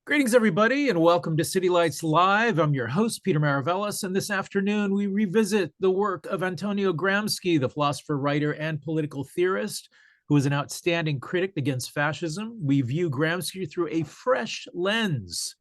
Greetings, everybody, and welcome to City Lights Live. I'm your host, Peter Maravellis, and this afternoon we revisit the work of Antonio Gramsci, the philosopher, writer, and political theorist, who is an outstanding critic against fascism. We view Gramsci through a fresh lens.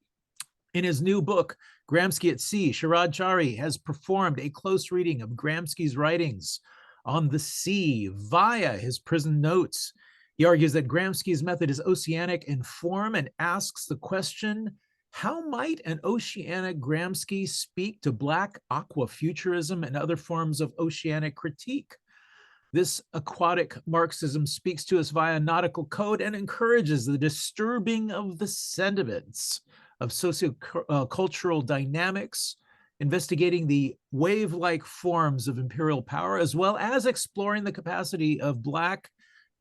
In his new book, Gramsci at Sea, Sharad Chari has performed a close reading of Gramsci's writings on the sea via his prison notes. He argues that Gramsci's method is oceanic in form and asks the question, how might an oceanic Gramsci speak to Black aquafuturism and other forms of oceanic critique? This aquatic Marxism speaks to us via nautical code and encourages the disturbing of the sentiments of sociocultural dynamics, investigating the wave-like forms of imperial power, as well as exploring the capacity of Black,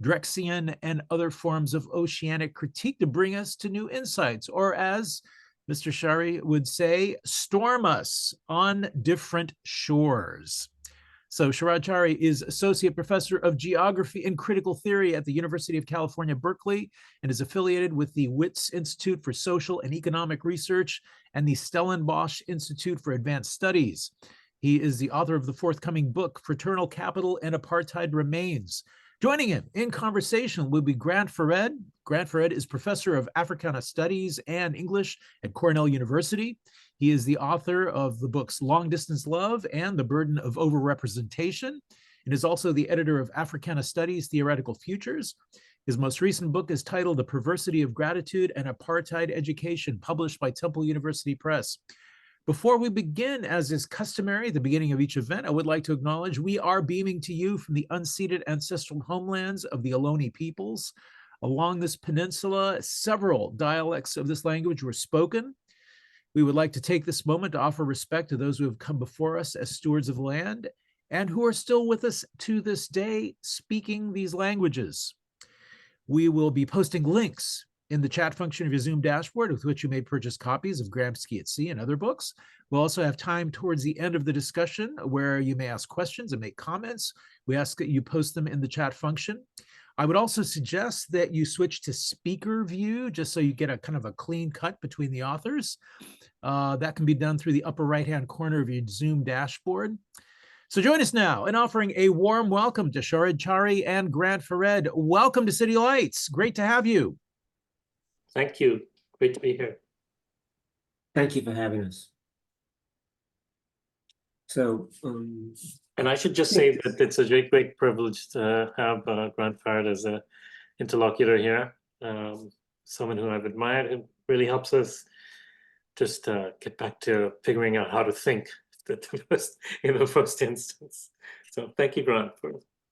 Drexciyan, and other forms of oceanic critique to bring us to new insights, or as Mr. Chari would say, storm us on different shores. So Sharad Chari is Associate Professor of Geography and Critical Theory at the University of California, Berkeley, and is affiliated with the Wits Institute for Social and Economic Research and the Stellenbosch Institute for Advanced Studies. He is the author of the forthcoming book, Fraternal Capital and Apartheid Remains. Joining him in conversation will be Grant Farid. Grant Farid is Professor of Africana Studies and English at Cornell University. He is the author of the books Long Distance Love and The Burden of Overrepresentation, and is also the editor of Africana Studies, Theoretical Futures. His most recent book is titled The Perversity of Gratitude and Apartheid Education, published by Temple University Press. Before we begin, as is customary at the beginning of each event, I would like to acknowledge we are beaming to you from the unceded ancestral homelands of the Ohlone peoples. Along this peninsula, several dialects of this language were spoken. We would like to take this moment to offer respect to those who have come before us as stewards of land and who are still with us to this day speaking these languages. We will be posting links in the chat function of your Zoom dashboard with which you may purchase copies of Gramsci at Sea and other books. We'll also have time towards the end of the discussion where you may ask questions and make comments. We ask that you post them in the chat function. I would also suggest that you switch to speaker view just so you get a kind of a clean cut between the authors. That can be done through the upper right-hand corner of your Zoom dashboard. So join us now in offering a warm welcome to Sharad Chari and Grant Farid. Welcome to City Lights. Great to have you. Thank you. Great to be here. Thank you for having us. So, and I should just say that it's a great privilege to have Grant Farid as an interlocutor here. Someone who I've admired and really helps us just get back to figuring out how to think in the first instance. So thank you, Grant.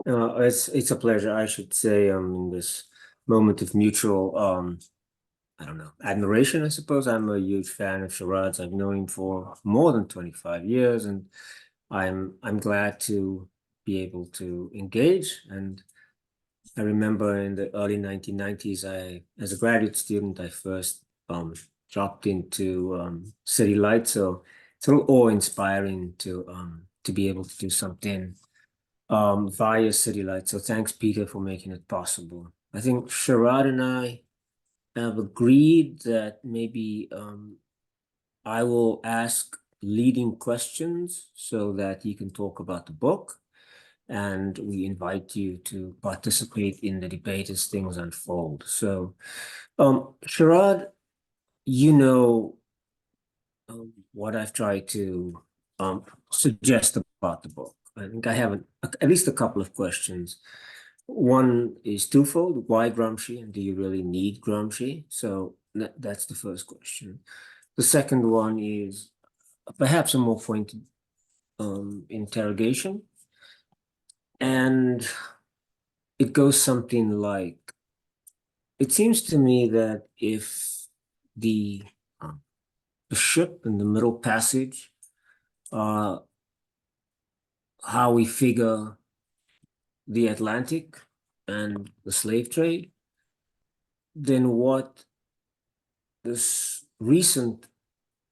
it's a pleasure, I should say, in this moment of mutual, I don't know, admiration, I suppose. I'm a huge fan of Sharad's. I've known him for more than 25 years, and I'm glad to be able to engage. And I remember in the early 1990s, as a graduate student, I first dropped into City Lights. So it's a little awe-inspiring to be able to do something via City Lights. So thanks, Peter, for making it possible. I think Sharad and I have agreed that maybe I will ask leading questions so that you can talk about the book, and we invite you to participate in the debate as things unfold. So, Sharad, you know what I've tried to suggest about the book. I think I have at least a couple of questions. One is twofold. Why Gramsci, and do you really need Gramsci? So that's the first question. The second one is perhaps a more pointed interrogation. And it goes something like, it seems to me that if the ship in the Middle Passage, how we figure the Atlantic and the slave trade, then what this recent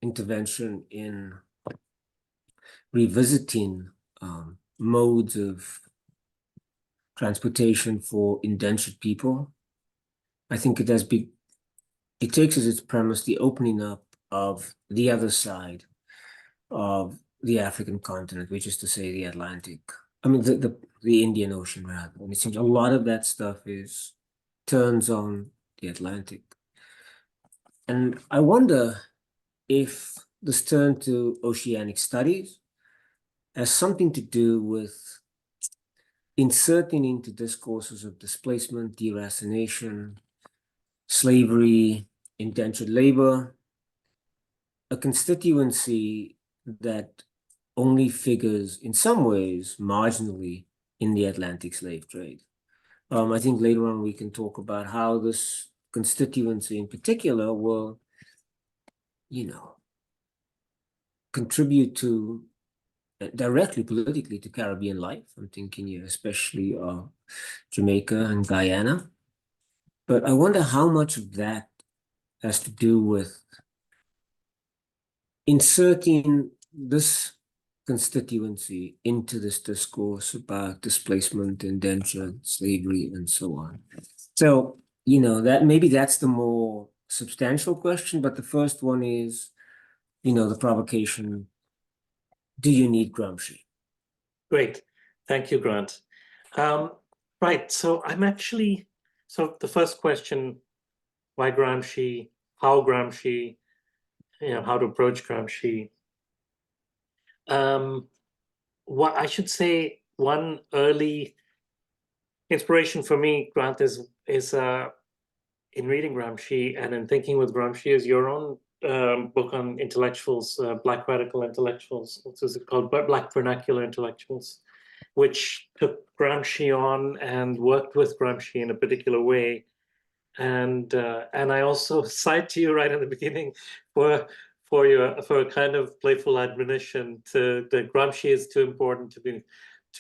intervention in revisiting modes of transportation for indentured people, I think it has it takes as its premise the opening up of the other side of the African continent, which is to say the Atlantic. I mean the Indian Ocean rather. And it seems a lot of that stuff turns on the Atlantic. And I wonder if this turn to oceanic studies has something to do with inserting into discourses of displacement, deracination, slavery, indentured labor, a constituency that only figures in some ways marginally in the Atlantic slave trade. I think later on we can talk about how this constituency in particular will, contribute to directly politically to Caribbean life. I'm thinking here especially Jamaica and Guyana. But I wonder how much of that has to do with inserting this constituency into this discourse about displacement, indentured, slavery, and so on. So, that maybe that's the more substantial question, but the first one is, the provocation, do you need Gramsci? Great. Thank you, Grant. Right. So the first question, why Gramsci, how Gramsci, how to approach Gramsci. What I should say, one early inspiration for me, Grant, is in reading Gramsci and in thinking with Gramsci is your own book on intellectuals, Black radical intellectuals. What is it called? Black vernacular intellectuals, which took Gramsci on and worked with Gramsci in a particular way. And I also cite to you right in the beginning for a kind of playful admonition that Gramsci is too important to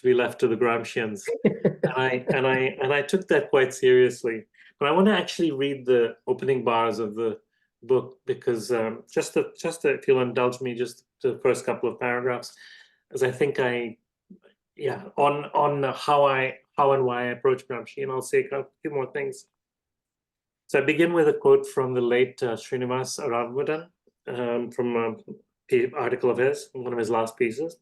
be left to the Gramscians. and I took that quite seriously. But I want to actually read the opening bars of the book because just if you'll indulge me, just the first couple of paragraphs, as I think on how and why I approach Gramsci, and I'll say a few more things. So I begin with a quote from the late Srinivas Ramanujan from an article of his, one of his last pieces.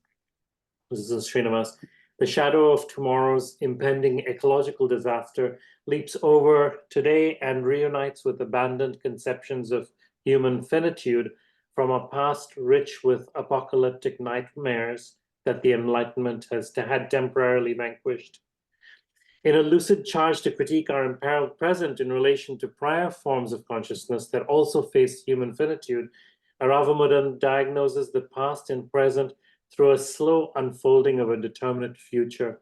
This is Srinivas. The shadow of tomorrow's impending ecological disaster leaps over today and reunites with abandoned conceptions of human finitude from a past rich with apocalyptic nightmares that the Enlightenment had temporarily vanquished. In a lucid charge to critique our imperiled present in relation to prior forms of consciousness that also face human finitude, Ramanujan diagnoses the past and present through a slow unfolding of a determinate future.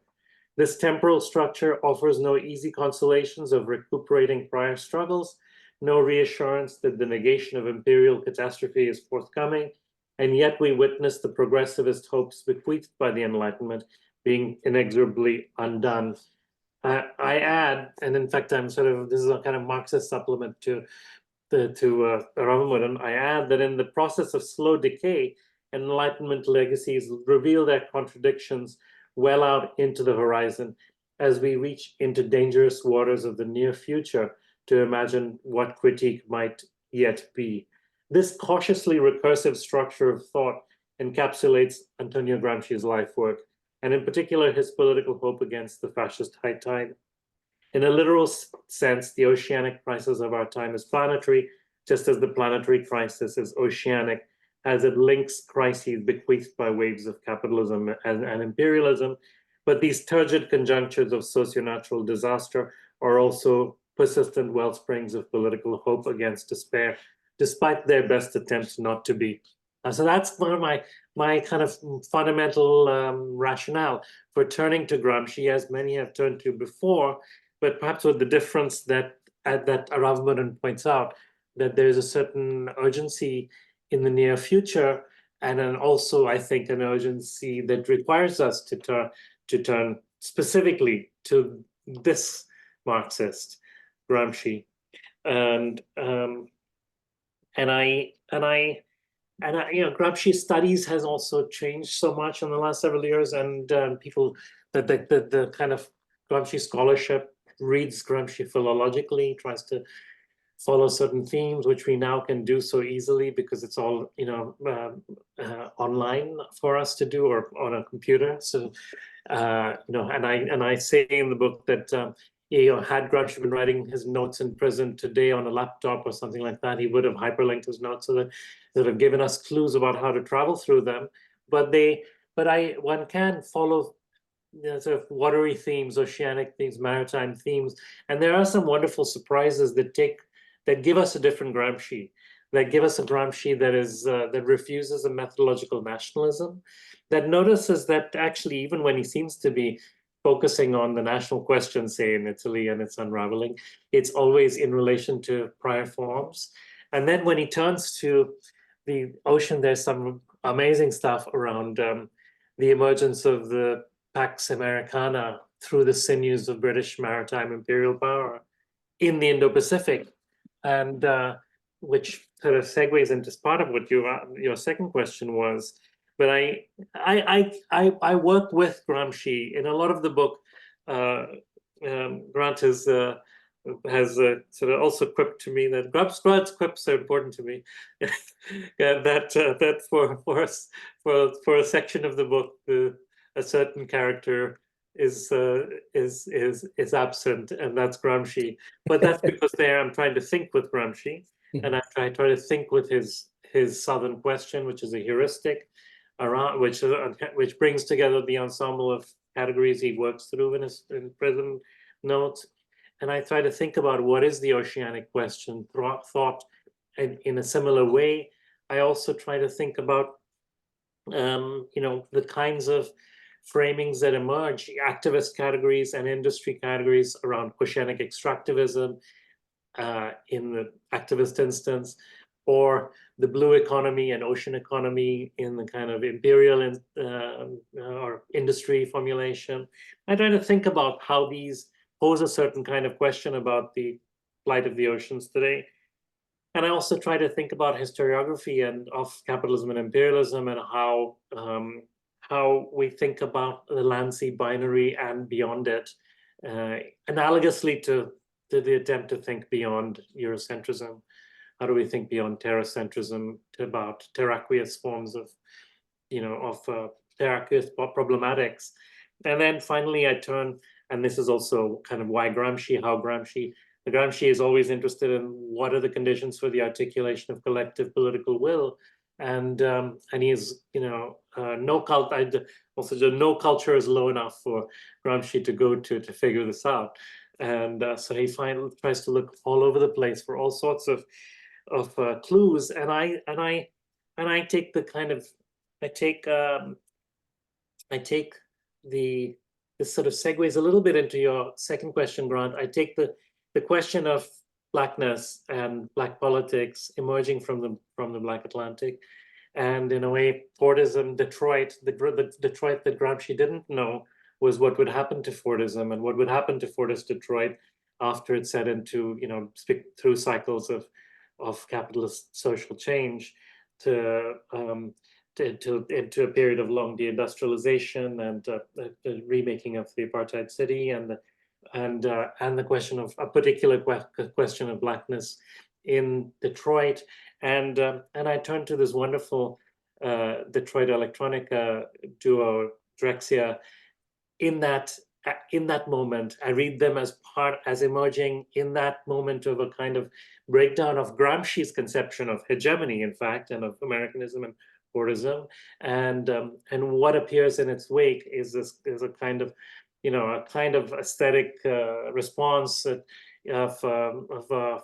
This temporal structure offers no easy consolations of recuperating prior struggles, no reassurance that the negation of imperial catastrophe is forthcoming, and yet we witness the progressivist hopes bequeathed by the Enlightenment being inexorably undone. I add, and in fact, this is a kind of Marxist supplement to Ramanujan. I add that in the process of slow decay, Enlightenment legacies reveal their contradictions well out into the horizon as we reach into dangerous waters of the near future to imagine what critique might yet be. This cautiously recursive structure of thought encapsulates Antonio Gramsci's life work, and in particular his political hope against the fascist high tide. In a literal sense, the oceanic crisis of our time is planetary, just as the planetary crisis is oceanic, as it links crises bequeathed by waves of capitalism and imperialism. But these turgid conjunctures of socio-natural disaster are also persistent wellsprings of political hope against despair, despite their best attempts not to be. So that's one of my kind of fundamental rationale for turning to Gramsci, as many have turned to before, but perhaps with the difference that Ramanujan points out, that there's a certain urgency in the near future, and then also I think an urgency that requires us to turn specifically to this Marxist, Gramsci, and Gramsci's studies has also changed so much in the last several years, and people the kind of Gramsci scholarship reads Gramsci philologically, tries to follow certain themes, which we now can do so easily because it's all, online for us to do, or on a computer. So, and I say in the book that, had Gramsci been writing his notes in prison today on a laptop or something like that, he would have hyperlinked his notes so that would have given us clues about how to travel through them. But one can follow, sort of watery themes, oceanic themes, maritime themes, and there are some wonderful surprises that give us a different Gramsci, that give us a Gramsci that refuses a methodological nationalism, that notices that actually, even when he seems to be focusing on the national question, say in Italy, and its unraveling, it's always in relation to prior forms. And then when he turns to the ocean, there's some amazing stuff around the emergence of the Pax Americana through the sinews of British maritime imperial power in the Indo-Pacific, and which sort of segues into part of what your second question was. But I work with Gramsci in a lot of the book. Grant has sort of also quipped to me that Grant's quips are important to me. that for a section of the book, a certain character is absent, and that's Gramsci. But that's because there I'm trying to think with Gramsci, and I try to think with his Southern question, which is a heuristic around which brings together the ensemble of categories he works through in his prison notes. And I try to think about what is the oceanic question thought in a similar way. I also try to think about the kinds of framings that emerge, activist categories and industry categories around oceanic extractivism in the activist instance, or the blue economy and ocean economy in the kind of imperial or industry formulation. I try to think about how these pose a certain kind of question about the plight of the oceans today. And I also try to think about historiography and of capitalism and imperialism, and how we think about the land-sea binary and beyond it, analogously to the attempt to think beyond Eurocentrism. How do we think beyond terracentrism about terraqueous forms of terraqueous problematics? And then finally I turn, and this is also kind of why Gramsci, how Gramsci is always interested in what are the conditions for the articulation of collective political will, and he's no culture is low enough for Gramsci to go to figure this out, and so he finally tries to look all over the place for all sorts of clues, and I take the kind of this sort of segues a little bit into your second question, Grant. I take the question of blackness and black politics emerging from the Black Atlantic, and in a way, Fordism, Detroit, the Detroit that Gramsci didn't know was what would happen to Fordism, and what would happen to Fordist Detroit after it set into through cycles of capitalist social change into a period of long deindustrialization and the remaking of the apartheid city, and the question of a particular question of blackness in Detroit, and I turned to this wonderful Detroit electronica duo Drexciyan. In that moment, I read them as emerging in that moment of a kind of breakdown of Gramsci's conception of hegemony, in fact, and of Americanism and Fordism, and what appears in its wake is a kind of aesthetic response of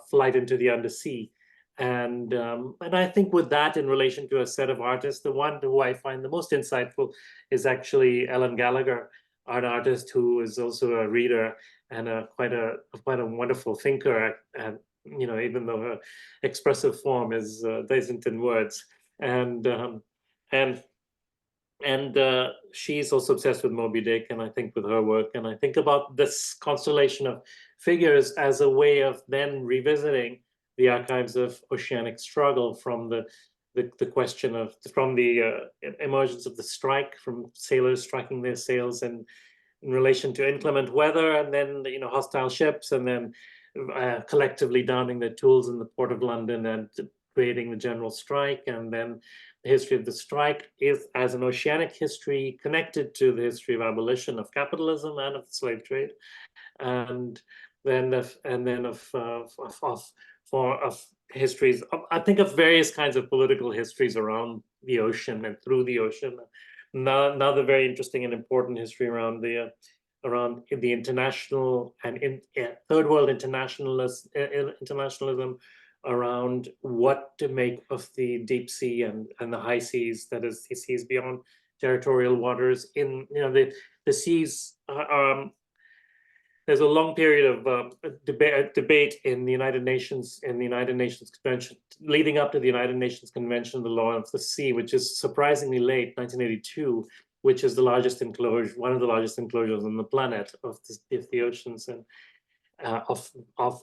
flight into the undersea, and I think with that, in relation to a set of artists, the one who I find the most insightful is actually Ellen Gallagher, an artist who is also a reader and quite a wonderful thinker, and even though her expressive form isn't in words, and she's also obsessed with Moby Dick, and I think with her work, and I think about this constellation of figures as a way of then revisiting the archives of oceanic struggle from the question from the emergence of the strike, from sailors striking their sails and in relation to inclement weather, and then hostile ships, and then collectively downing their tools in the port of London and creating the general strike. And then the history of the strike is as an oceanic history connected to the history of abolition of capitalism and of the slave trade, and then of histories. I think of various kinds of political histories around the ocean and through the ocean. Another very interesting and important history around the international and third world internationalism around what to make of the deep sea and the high seas, that is, the seas beyond territorial waters. In the seas. There's a long period of debate in the United Nations, Convention, leading up to the United Nations Convention on the Law of the Sea, which is surprisingly late, 1982, which is the largest enclosure, one of the largest enclosures on the planet of the oceans, and of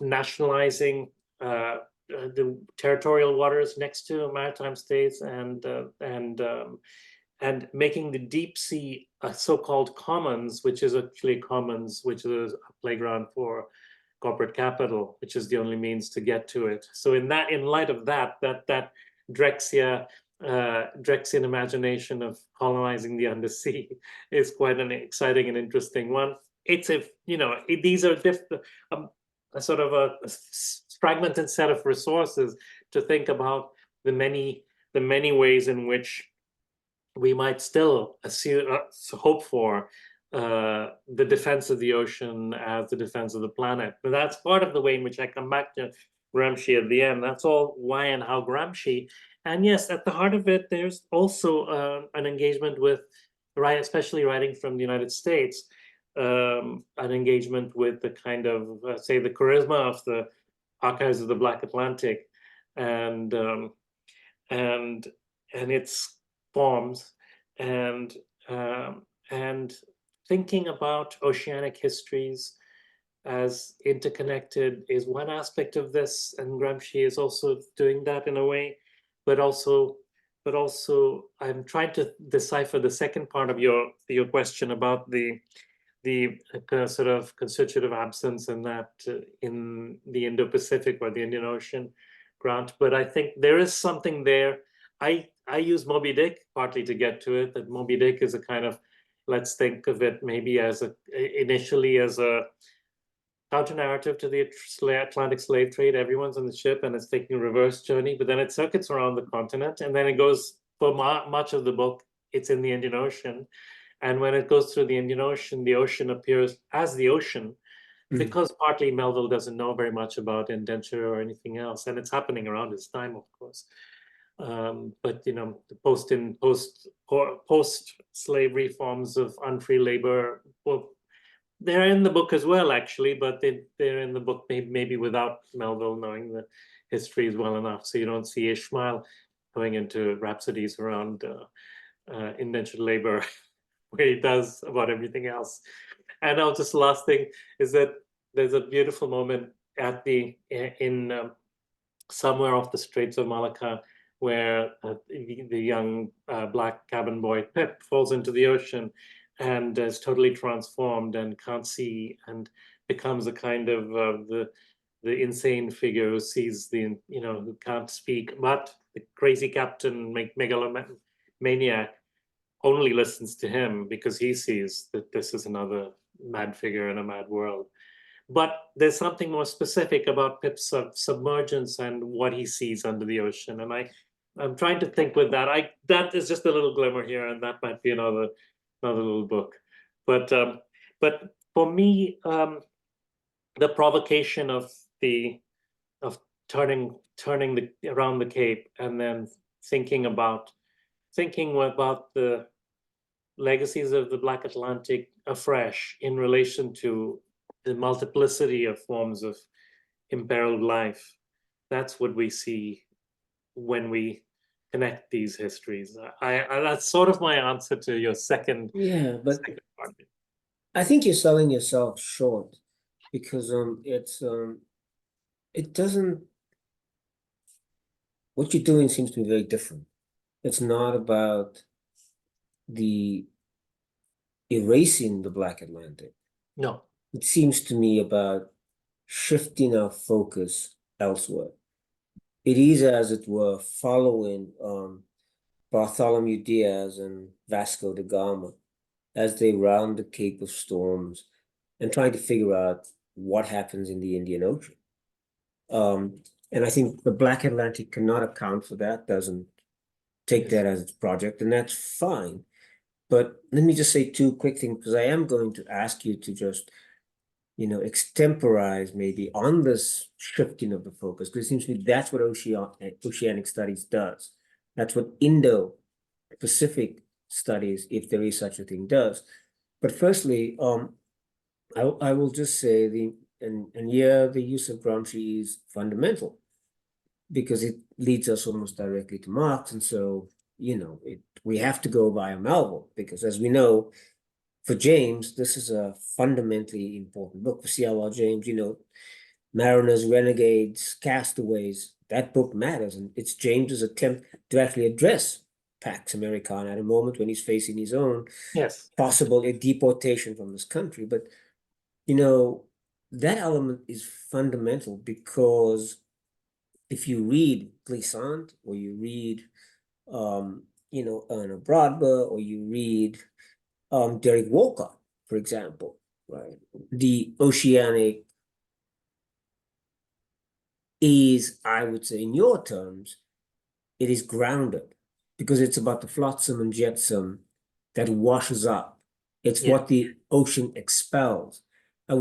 nationalizing the territorial waters next to maritime states, and making the deep sea a so-called commons, which is actually commons, which is a playground for corporate capital, which is the only means to get to it. So in light of that Drexciyan imagination of colonizing the undersea is quite an exciting and interesting one. These are a sort of a fragmented set of resources to think about the many ways in which we might still hope for the defense of the ocean as the defense of the planet. But that's part of the way in which I come back to Gramsci at the end. That's all why and how Gramsci. And yes, at the heart of it, there's also an engagement with, especially writing from the United States, an engagement with the kind of, say, the charisma of the archives of the Black Atlantic, and its forms, and thinking about oceanic histories as interconnected is one aspect of this, and Gramsci is also doing that in a way, but also I'm trying to decipher the second part of your question about the sort of constitutive absence in that in the Indo-Pacific or the Indian Ocean, Grant. But I think there is something there. I use Moby Dick partly to get to it, that Moby Dick is a kind of, let's think of it maybe as initially as a counter-narrative to the Atlantic slave trade. Everyone's on the ship and it's taking a reverse journey, but then it circuits around the continent, and then it goes, for much of the book, it's in the Indian Ocean. And when it goes through the Indian Ocean, the ocean appears as the ocean, because partly Melville doesn't know very much about indenture or anything else, and it's happening around his time, of course. But the post-slavery forms of unfree labor, well, they're in the book as well, actually, but they're in the book maybe without Melville knowing the histories well enough. So you don't see Ishmael going into rhapsodies around indentured labor where he does about everything else. And now just the last thing is that there's a beautiful moment in somewhere off the Straits of Malacca where the young black cabin boy Pip falls into the ocean and is totally transformed and can't see, and becomes a kind of the insane figure who sees who can't speak, but the crazy captain megalomaniac only listens to him because he sees that this is another mad figure in a mad world. But there's something more specific about Pip's submergence and what he sees under the ocean, and I'm trying to think with that. That is just a little glimmer here, and that might be another little book. But for me, the provocation of turning around the Cape and then thinking about the legacies of the Black Atlantic afresh in relation to the multiplicity of forms of imperiled life. That's what we see when we connect these histories. That's sort of my answer to your second. Yeah, but second part. I think you're selling yourself short, because it doesn't. What you're doing seems to be very different. It's not about the erasing the Black Atlantic. No. It seems to me about shifting our focus elsewhere. It is, as it were, following Bartholomew Diaz and Vasco da Gama as they round the Cape of Storms and trying to figure out what happens in the Indian Ocean. And I think the Black Atlantic cannot account for that, doesn't take that as its project, and that's fine. But let me just say two quick things, because I am going to ask you to just, extemporize maybe on this shifting of the focus, because it seems to me that's what oceanic studies does. That's what Indo-Pacific studies, if there is such a thing, does. But firstly, I will just say the use of Gramsci is fundamental, because it leads us almost directly to Marx, and so we have to go via Melville, because as we know, for James, this is a fundamentally important book. For C.L.R. James, Mariners, Renegades, Castaways, that book matters, and it's James's attempt to actually address Pax Americana at a moment when he's facing his own possible deportation from this country. But that element is fundamental, because if you read Glissant, or you read Erna Brodber, or you read Derek Walcott, for example, right? The oceanic is, I would say, in your terms, it is grounded, because it's about the flotsam and jetsam that washes up. It's what the ocean expels. I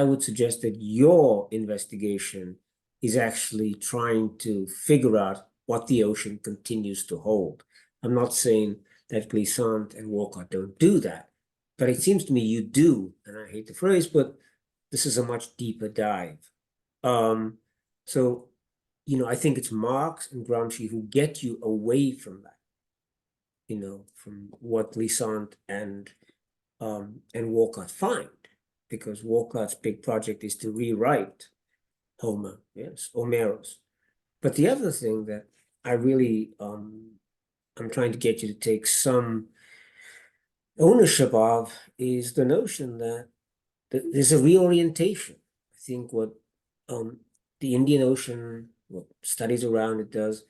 would suggest that your investigation is actually trying to figure out what the ocean continues to hold. I'm not saying that Glissant and Walcott don't do that, but it seems to me you do, and I hate the phrase, but this is a much deeper dive. So, I think it's Marx and Gramsci who get you away from that, from what Glissant and Walcott find, because Walcott's big project is to rewrite Homer, Homeros. But the other thing that I really I'm trying to get you to take some ownership of is the notion that there's a reorientation. I think what the Indian Ocean, what studies around it does,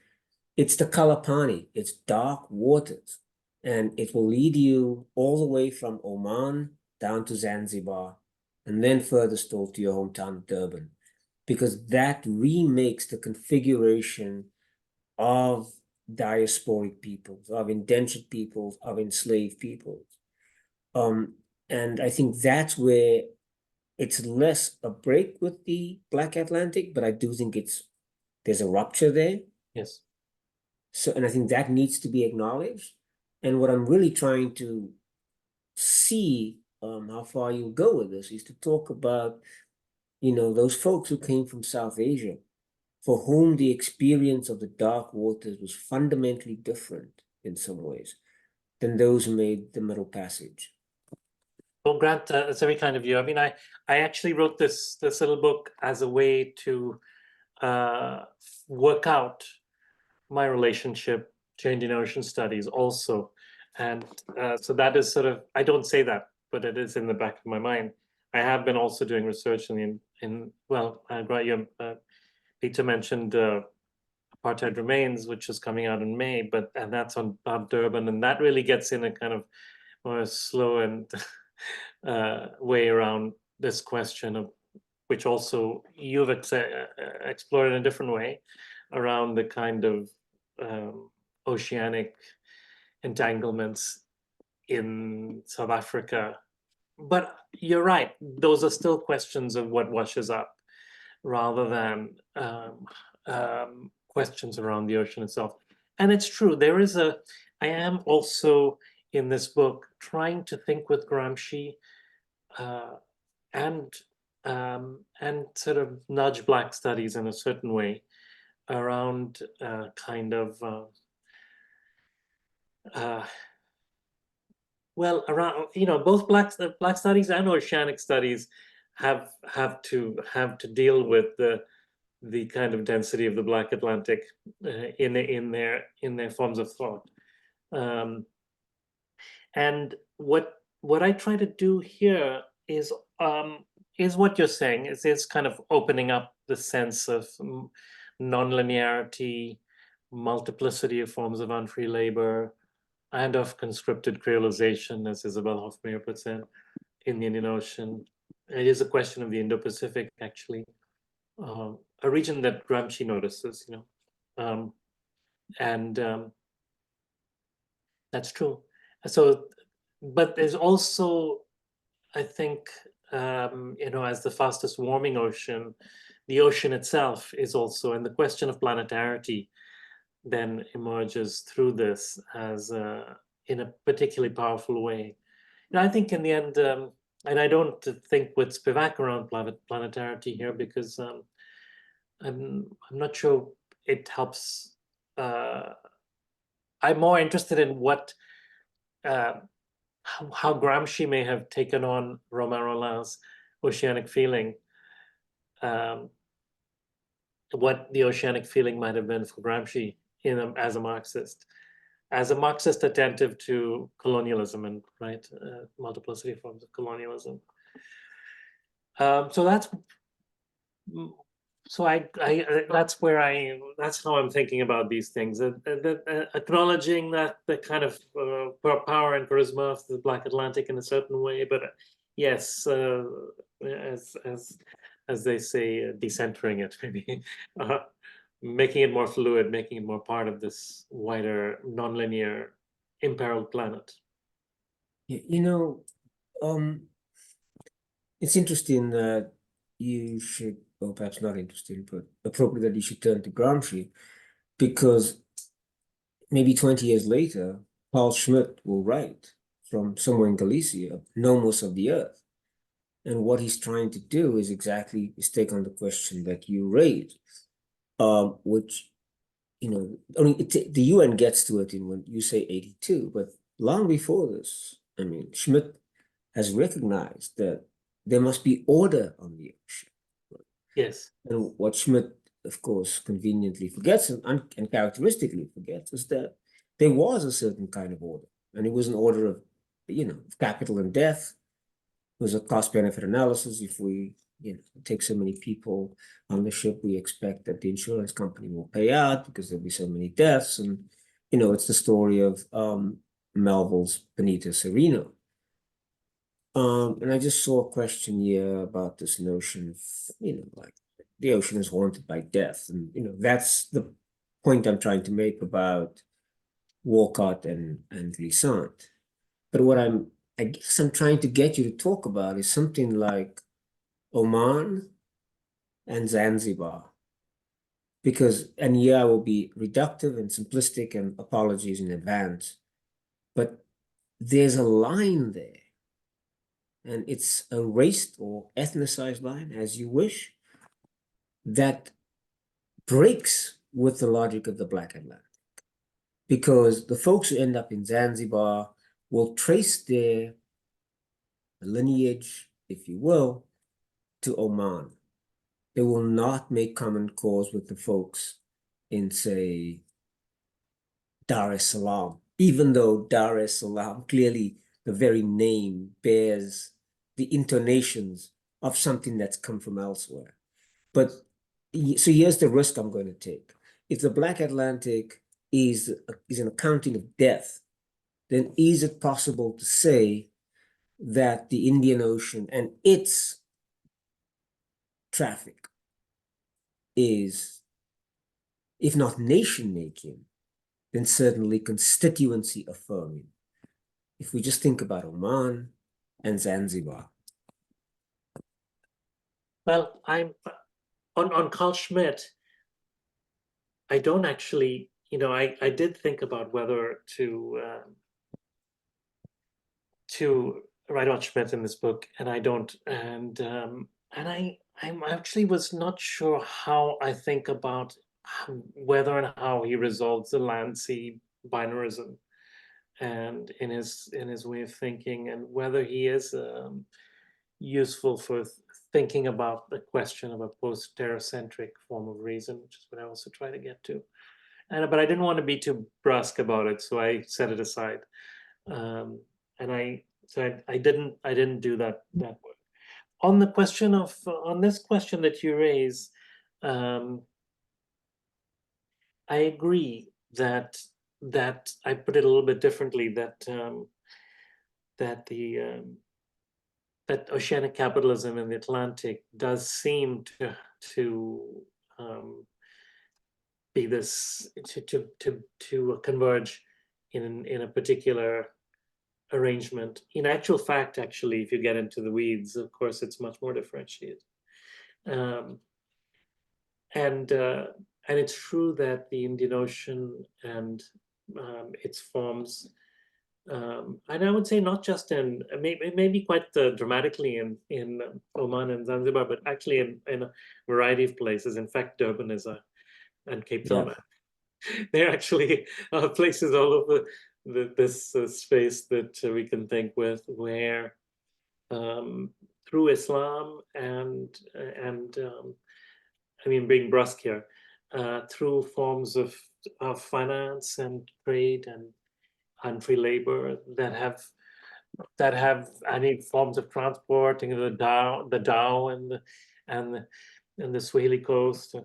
it's the Kalapani, it's dark waters, and it will lead you all the way from Oman down to Zanzibar, and then further still to your hometown, Durban, because that remakes the configuration of diasporic peoples, of indentured peoples, of enslaved peoples. And I think that's where it's less a break with the Black Atlantic, but I do think there's a rupture there. Yes. So, and I think that needs to be acknowledged. And what I'm really trying to see how far you go with this is to talk about, those folks who came from South Asia, for whom the experience of the dark waters was fundamentally different in some ways than those who made the Middle Passage. Well, Grant, it's very kind of you. I mean, I actually wrote this little book as a way to work out my relationship to Indian Ocean studies also. And so that is sort of, I don't say that, but it is in the back of my mind. I have been also doing research Peter mentioned Apartheid Remains, which is coming out in May, and that's on Durban, and that really gets in a kind of more slow and way around this question of, which also you've explored in a different way, around the kind of oceanic entanglements in South Africa. But you're right, those are still questions of what washes up, rather than questions around the ocean itself. And it's true, I am also in this book trying to think with Gramsci and sort of nudge Black studies in a certain way around kind of around, both Black studies and oceanic studies have to deal with the kind of density of the Black Atlantic in their forms of thought. And what I try to do here is is what you're saying. It's kind of opening up the sense of non-linearity, multiplicity of forms of unfree labor, and of conscripted creolization, as Isabel Hofmeyr puts it, in the Indian Ocean. It is a question of the Indo-Pacific, actually, a region that Gramsci notices, and that's true. So, but there's also, I think, as the fastest warming ocean, the ocean itself is also, and the question of planetarity then emerges through this as in a particularly powerful way. I think in the end, and I don't think with Spivak around planetarity here, because I'm not sure it helps. I'm more interested in what how Gramsci may have taken on Romain Rolland's oceanic feeling, what the oceanic feeling might have been for Gramsci as a Marxist attentive to colonialism and multiplicity forms of colonialism. So that's how I'm thinking about these things, acknowledging that the kind of power and charisma of the Black Atlantic in a certain way, but yes, as they say, decentering it, maybe, making it more fluid, making it more part of this wider, nonlinear, imperiled planet. It's interesting that you should, or perhaps not interesting, but appropriate that you should turn to Gramsci, because maybe 20 years later, Paul Schmidt will write from somewhere in Galicia, Nomos of the Earth. And what he's trying to do is take on the question that you raised, which, the UN gets to it in when you say 82, but long before this, Schmidt has recognized that there must be order on the ocean. Yes. And what Schmidt, of course, conveniently forgets and characteristically forgets is that there was a certain kind of order, and it was an order of, capital and death. It was a cost-benefit analysis. If we, take so many people on the ship, we expect that the insurance company will pay out because there'll be so many deaths. And, it's the story of Melville's Benito Cereno. And I just saw a question here about this notion of, like the ocean is haunted by death. And, that's the point I'm trying to make about Walcott and Glissant. But what I guess I'm trying to get you to talk about is something like Oman and Zanzibar. And I will be reductive and simplistic, and apologies in advance, but there's a line there. And it's a raced or ethnicized line, as you wish, that breaks with the logic of the Black Atlantic. Because the folks who end up in Zanzibar will trace their lineage, if you will, to Oman. They will not make common cause with the folks in, say, Dar es Salaam, even though Dar es Salaam, clearly the very name bears the intonations of something that's come from elsewhere. But so here's the risk I'm going to take. If the Black Atlantic is an accounting of death, then is it possible to say that the Indian Ocean and its traffic is, if not nation-making, then certainly constituency affirming? If we just think about Oman and Zanzibar. Well, I'm on Carl Schmitt. I don't actually, I did think about whether to write about Schmitt in this book, and I don't, and I actually was not sure how I think about whether and how he resolves the land-sea binarism, and in his way of thinking, and whether he is useful for thinking about the question of a post-Terracentric form of reason, which is what I also try to get to. But I didn't want to be too brusque about it, so I set it aside. And I didn't do that work. on the question of on this question that you raise, I agree that I put it a little bit differently, that that oceanic capitalism in the Atlantic does seem to be this to converge in a particular arrangement. In actual fact, actually, if you get into the weeds, of course, it's much more differentiated. And it's true that the Indian Ocean and its forms, and I would say not just in, maybe quite dramatically in Oman and Zanzibar, but actually in a variety of places. In fact, Durban is and Cape Town, they're actually places all over this space that we can think with, where through Islam and I mean, being brusque here, through forms of finance and trade and free labor that have any forms of transport, the dhow and the Swahili coast.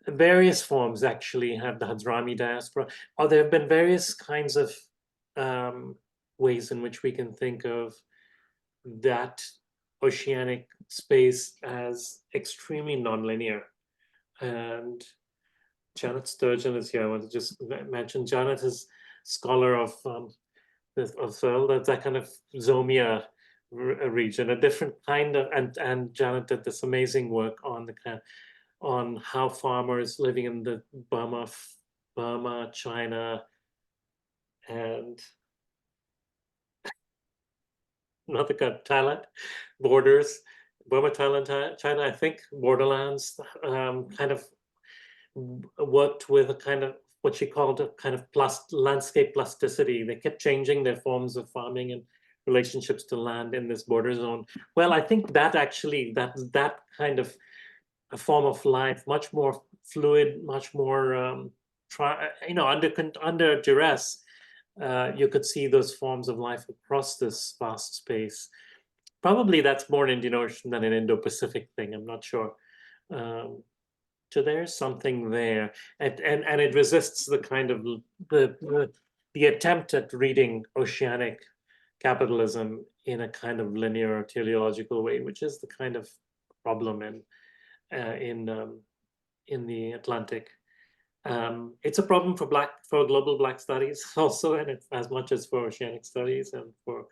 Various forms actually have the Hadrami diaspora. Or there have been various kinds of ways in which we can think of that oceanic space as extremely nonlinear. And Janet Sturgeon is here. I want to just mention Janet is scholar of that kind of Zomia region, a different kind of, and Janet did this amazing work on how farmers living in the Burma, China, and not the Thailand borders, Burma, Thailand, China, I think borderlands, kind of worked with a kind of what she called a kind of landscape plasticity. They kept changing their forms of farming and relationships to land in this border zone. Well, I think that actually that kind of a form of life, much more fluid, much more under duress, you could see those forms of life across this vast space. Probably that's more an Indian Ocean than an Indo-Pacific thing. I'm not sure. So there's something there, and it resists the kind of the attempt at reading oceanic capitalism in a kind of linear or teleological way, which is the kind of problem in the Atlantic. It's a problem for global Black studies also, and it's as much as for oceanic studies and for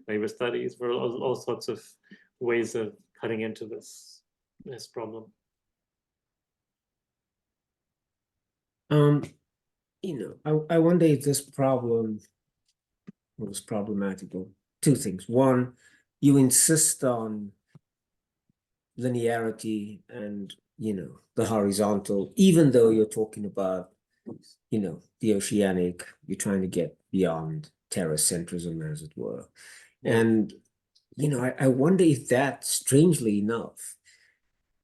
labor studies, for all sorts of ways of cutting into this problem. I wonder if this problem was problematical. Two things. One, you insist on linearity and the horizontal, even though you're talking about the oceanic, you're trying to get beyond terracentrism, as it were. And I wonder if that, strangely enough,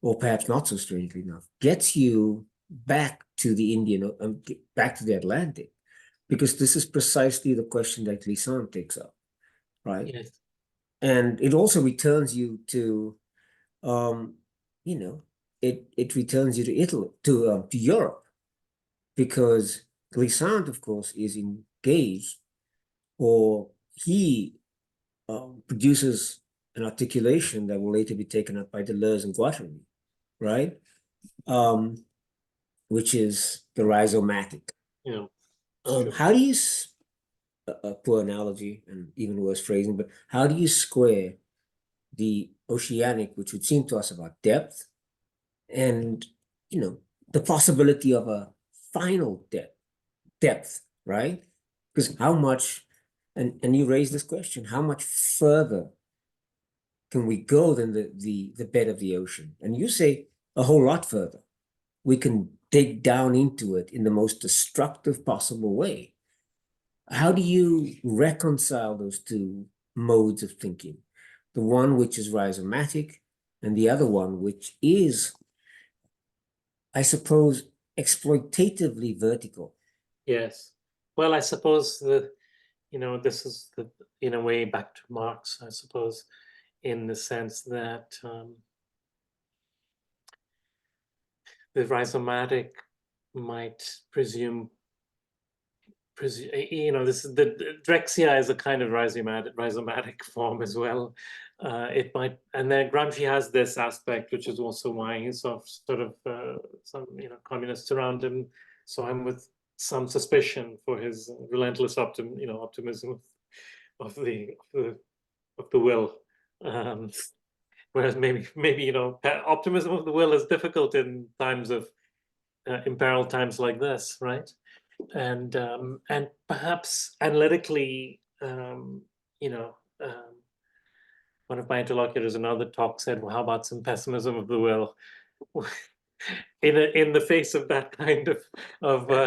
or perhaps not so strangely enough, gets you back to the back to the Atlantic, because this is precisely the question that Glissant takes up, right? Yes. And it also returns you to it returns you to Italy, to Europe, because Glissant, of course, is engaged, or he produces an articulation that will later be taken up by Deleuze and Guattari, right? Which is the rhizomatic. Yeah. How do you, a poor analogy and even worse phrasing, but how do you square the oceanic, which would seem to us about depth, and the possibility of a final depth, right? Because how much, and you raise this question, how much further can we go than the bed of the ocean? And you say a whole lot further. We can dig down into it in the most destructive possible way. How do you reconcile those two modes of thinking? The one which is rhizomatic, and the other one which is, I suppose, exploitatively vertical. Yes. Well, I suppose that this is in a way back to Marx, I suppose. in the sense that the rhizomatic might presume, this is the Drexciya is a kind of rhizomatic form as well. It might, and then Gramsci has this aspect, which is also why he's sort of some communists around him saw him with some suspicion for his relentless optimism of the will. Whereas maybe optimism of the will is difficult in times of imperiled times like this, right? And perhaps analytically, one of my interlocutors in another talk said, "Well, how about some pessimism of the will?" in the face of that kind of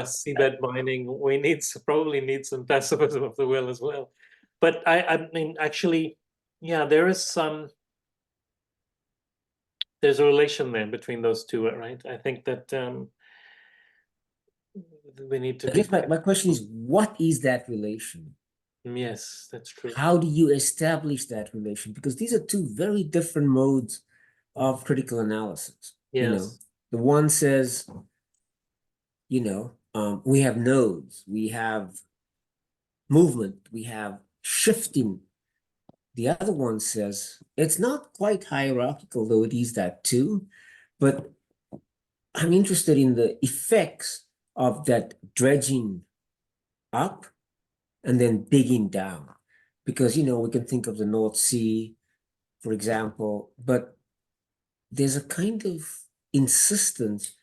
seabed mining, we probably need some pessimism of the will as well. But I mean, actually, yeah, there's a relation there between those two, right? I think that we need to I guess my question is, what is that relation? Yes, that's true. How do you establish that relation? Because these are two very different modes of critical analysis. Yes. The one says, we have nodes, we have movement, we have shifting. The other one says it's not quite hierarchical, though it is that too, but I'm interested in the effects of that dredging up and then digging down. Because, we can think of the North Sea, for example, but there's a kind of insistence,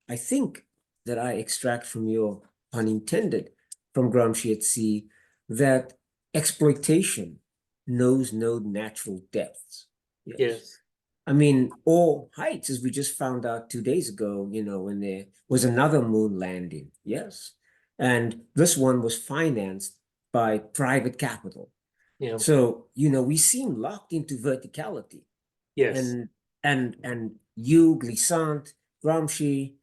I think, that I extract from your, pun intended, from Gramsci at sea, that exploitation knows no natural depths. Yes. I mean, all heights, as we just found out 2 days ago, when there was another moon landing. Yes. And this one was financed by private capital. Yeah. So, we seem locked into verticality. Yes. And you, Glissant, Gramsci,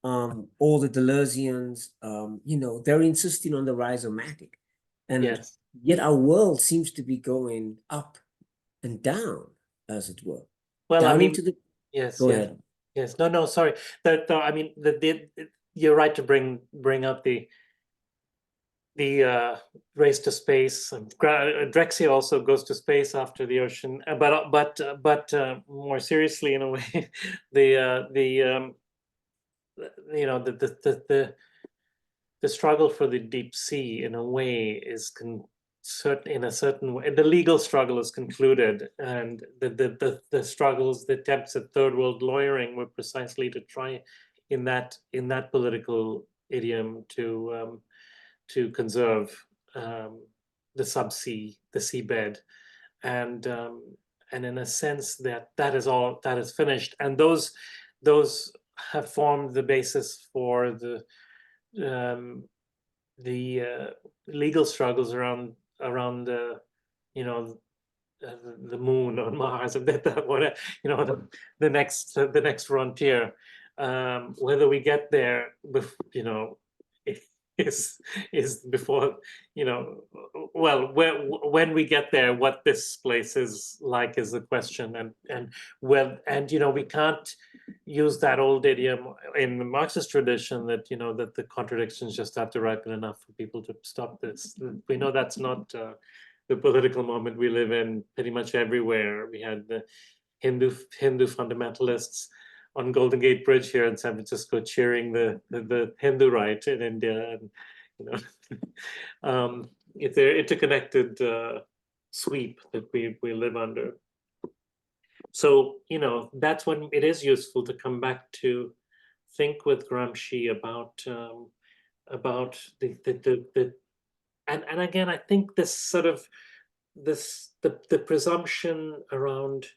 all the Deleuzians, they're insisting on the rhizomatic. And yes. Yet our world seems to be going up and down, as it were. Well, down I mean, into the... yes. Go yes. ahead. Yes. No, sorry. I mean, you're right to bring up the race to space. Drexciyan also goes to space after the ocean, but more seriously, in a way, the struggle for the deep sea, in a way, is in a certain way. The legal struggle is concluded, and the struggles, the attempts at third world lawyering were precisely to try, in that political idiom, to conserve the subsea, the seabed, and in a sense that is finished, and those have formed the basis for the legal struggles around the the moon on Mars, and the next frontier. Whether we get there, is before, well, when we get there, what this place is like is the question, and we can't use that old idiom in the Marxist tradition that that the contradictions just have to ripen enough for people to stop this. We know that's not the political moment we live in. Pretty much everywhere, we had the Hindu fundamentalists on Golden Gate Bridge here in San Francisco cheering the Hindu right in India, and it's their interconnected sweep that we live under. So that's when it is useful to come back to think with Gramsci about the and again, I think this sort of the presumption around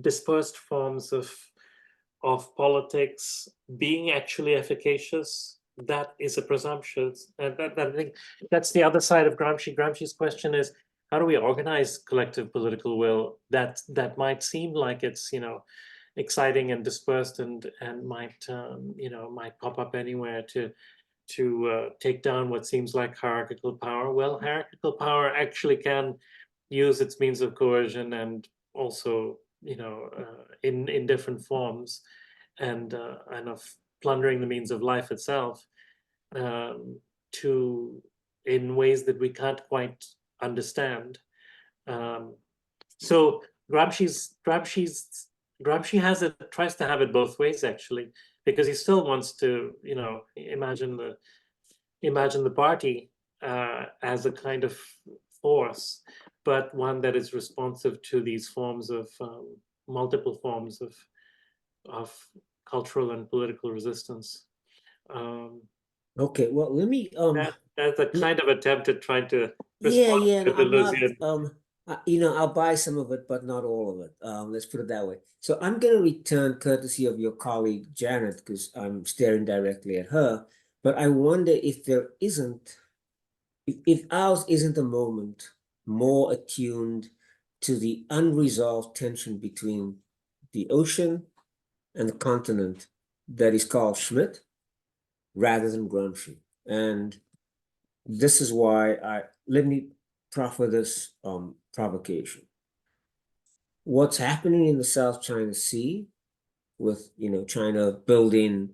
dispersed forms of politics being actually efficacious, that is a presumption, and I think that's the other side of Gramsci. Gramsci's question is, how do we organize collective political will that might seem like it's exciting and dispersed and might might pop up anywhere to take down what seems like hierarchical power. Well, hierarchical power actually can use its means of coercion and also, in different forms, and of plundering the means of life itself, to in ways that we can't quite understand. So Gramsci tries to have it both ways, actually, because he still wants to, imagine the party as a kind of force, but one that is responsive to these forms of multiple forms of cultural and political resistance. Okay, well, let me That's a kind of attempt at trying to yeah, respond yeah, to I'm not Deleuzian. I'll buy some of it, but not all of it. Let's put it that way. So I'm going to return courtesy of your colleague Janet, because I'm staring directly at her. But I wonder if there isn't, if ours isn't a moment more attuned to the unresolved tension between the ocean and the continent that is called Schmidt, rather than Gramsci. And this is why let me proffer this provocation. What's happening in the South China Sea with, China building,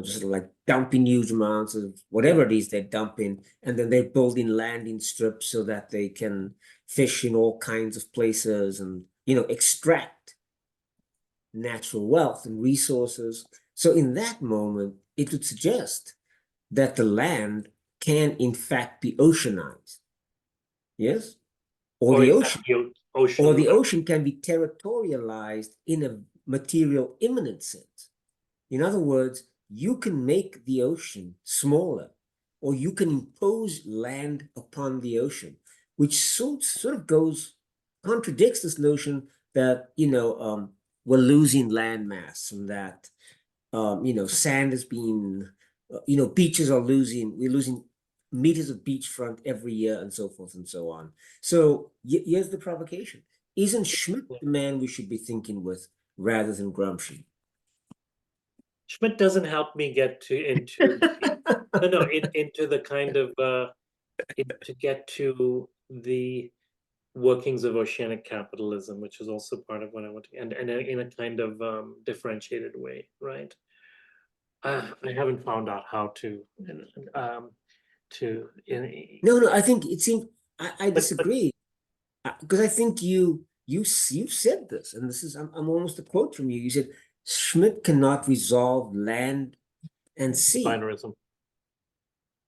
just like dumping huge amounts of whatever it is they're dumping, and then they're building landing strips so that they can fish in all kinds of places and, extract natural wealth and resources. So in that moment, it would suggest that the land can in fact be oceanized. Yes? Or Or the is ocean. that the ocean? Or the ocean can be territorialized in a material immanent sense. In other words, you can make the ocean smaller, or you can impose land upon the ocean, which sort of contradicts this notion that, we're losing land mass, and that, sand is being, beaches are we're losing meters of beachfront every year, and so forth and so on. So here's the provocation. Isn't Schmidt the man we should be thinking with rather than Gramsci? Schmidt doesn't help me get into the kind of to get to the workings of oceanic capitalism, which is also part of what I want to, and in a kind of differentiated way, right? I haven't found out how to No, I think it seems I disagree, because I think you said this, and this is I'm almost a quote from you. You said Schmidt cannot resolve land and sea. binarism.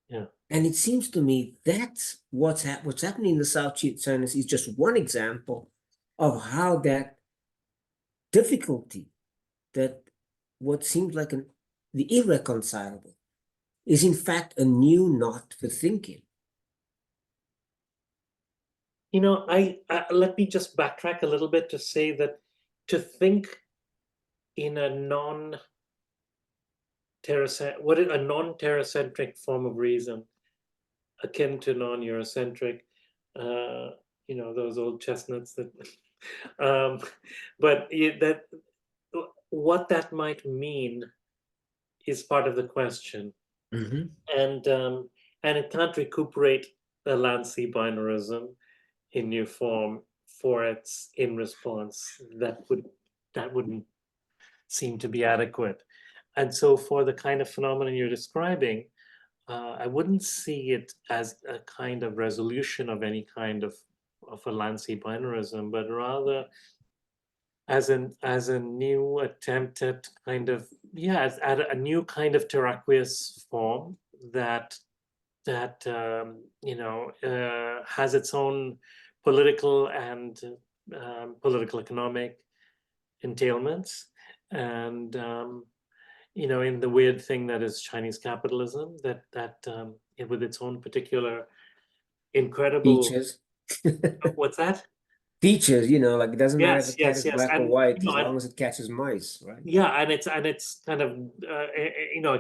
Yeah. And it seems to me that's what's happening in the South China Sea is just one example of how that difficulty, that what seems like the irreconcilable, is in fact a new knot for thinking. Let me just backtrack a little bit to say that to think in a non-terracentric form of reason, akin to non-Eurocentric, those old chestnuts that, but that what that might mean is part of the question, Mm-hmm. and it can't recuperate the land-sea binarism in new form for its in response. That wouldn't seem to be adequate. And so for the kind of phenomenon you're describing, I wouldn't see it as a kind of resolution of any kind of a land-sea binarism, but rather as a new attempt at kind of, at a new kind of terraqueous form that has its own political and political economic entailments, and in the weird thing that is Chinese capitalism, that with its own particular incredible Features. what's that? Features, like it doesn't matter if Yes, the cat yes, is yes, black or and white, as long as it catches mice, right? yeah, and it's kind of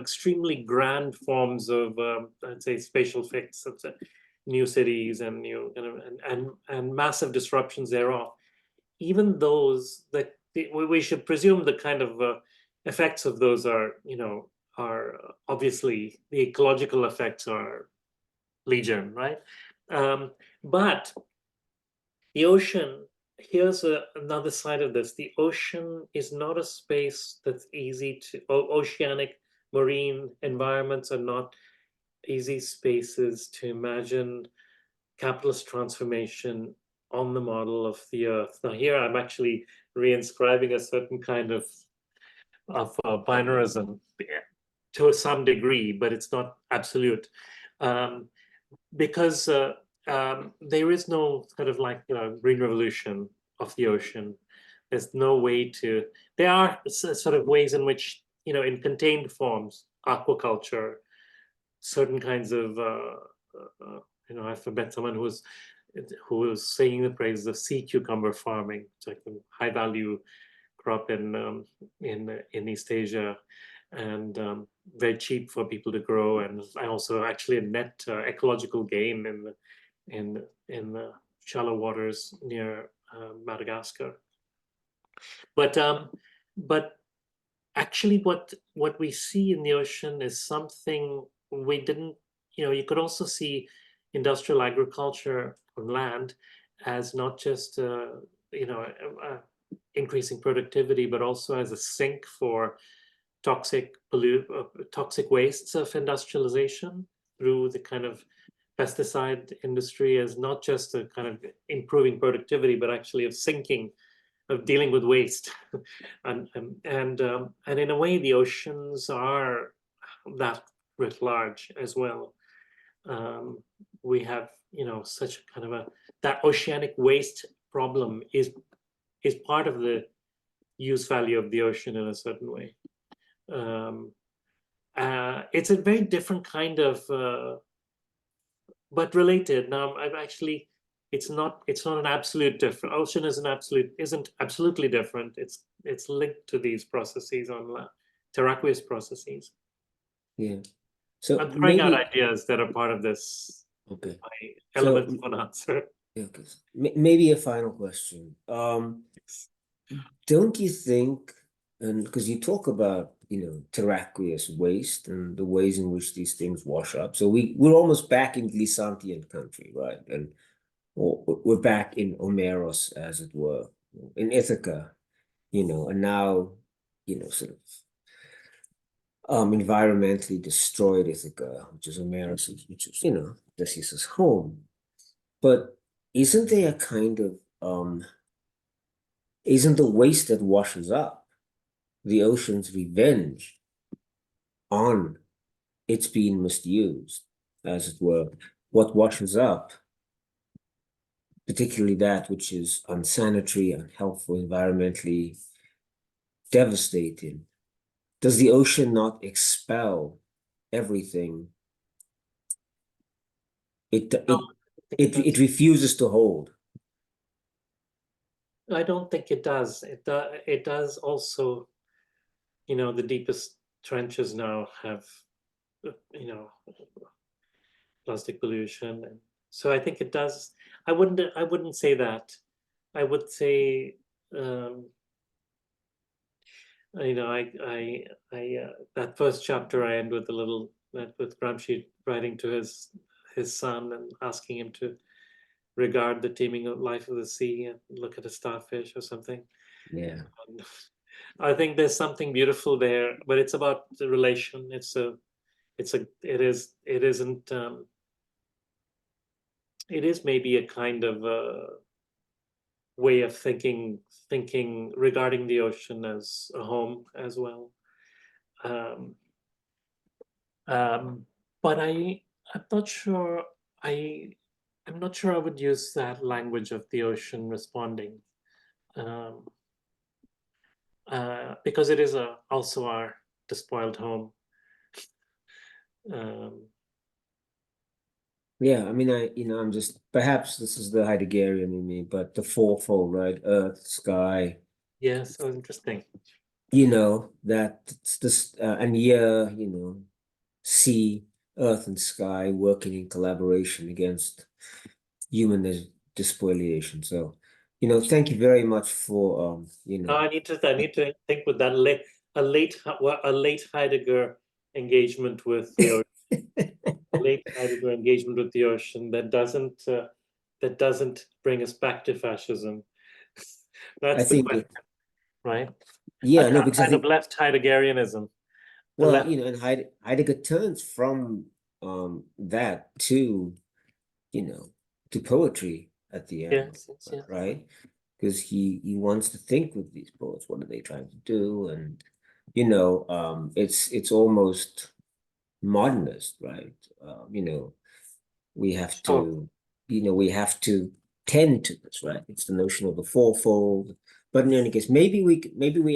extremely grand forms of I'd say spatial fix of new cities and new kind of and massive disruptions thereof. Even those that we should presume the kind of effects of those are obviously the ecological effects are legion, right? But The ocean, here's another side of this. The ocean is not a space that's easy to, oceanic marine environments are not easy spaces to imagine capitalist transformation on the model of the earth. Now here I'm actually reinscribing a certain kind of binarism to some degree, but it's not absolute. Because there is no kind of like green revolution of the ocean. There's no way to. There are sort of ways in which in contained forms, aquaculture, certain kinds of I've met someone who was singing the praises of sea cucumber farming. It's like a high value crop in East Asia, and very cheap for people to grow, and also actually a net ecological gain in the shallow waters near Madagascar. But actually, what we see in the ocean is something we didn't. You could also see industrial agriculture on land as not just increasing productivity, but also as a sink for toxic wastes of industrialization through the kind of pesticide industry, as not just a kind of improving productivity, but actually of sinking, of dealing with waste. and in a way, the oceans are that writ large as well. We have such kind of that oceanic waste problem is part of the use value of the ocean in a certain way. It's a very different kind of, but related. Now, I'm actually, it's not an absolute different. Ocean isn't absolutely different. It's linked to these processes on terraqueous processes. Yeah. So I'm throwing out ideas that are part of this. Okay. Elements of an answer. Okay. Maybe a final question. Don't you think, and because you talk about terraqueous waste and the ways in which these things wash up, so we're almost back in Glissantian country, right? And we're back in Omeros, as it were, in Ithaca, and now sort of environmentally destroyed Ithaca, which is Omeros, which is Odysseus's home. But isn't there a kind of isn't the waste that washes up the ocean's revenge on its being misused, as it were? What washes up, particularly that which is unsanitary, unhelpful, environmentally devastating, does the ocean not expel everything? It refuses to hold. I don't think it does. It does also, the deepest trenches now have, plastic pollution, and so I think it does. I wouldn't say that. I would say, that first chapter I end with with Gramsci writing to his son and asking him to regard the teeming life of the sea and look at a starfish or something. Yeah. I think there's something beautiful there, but it's about the relation. It is maybe a kind of way of thinking regarding the ocean as a home as well. But I'm not sure I would use that language of the ocean responding, because it is also our despoiled home. Yeah, I mean, I'm just, perhaps this is the Heideggerian in me, but the fourfold, right? Earth, sky. Yes, so interesting. That it's this, and sea, earth, and sky working in collaboration against human despoliation. So, thank you very much for, I need to think with that a late Heidegger engagement with the ocean. Late Heidegger engagement with the ocean that doesn't that doesn't bring us back to fascism? I That's the think, question, right? yeah, no, because I Kind of think, left Heideggerianism. The well, left, you know, and Heidegger turns from that to, you know, to poetry at the end, yes, yes. right? Because he wants to think with these poets. What are they trying to do? And you know, it's almost modernist, right? You know, we have Sure. to, you know, we have to tend to this, right? It's the notion of the fourfold. But in any case, maybe we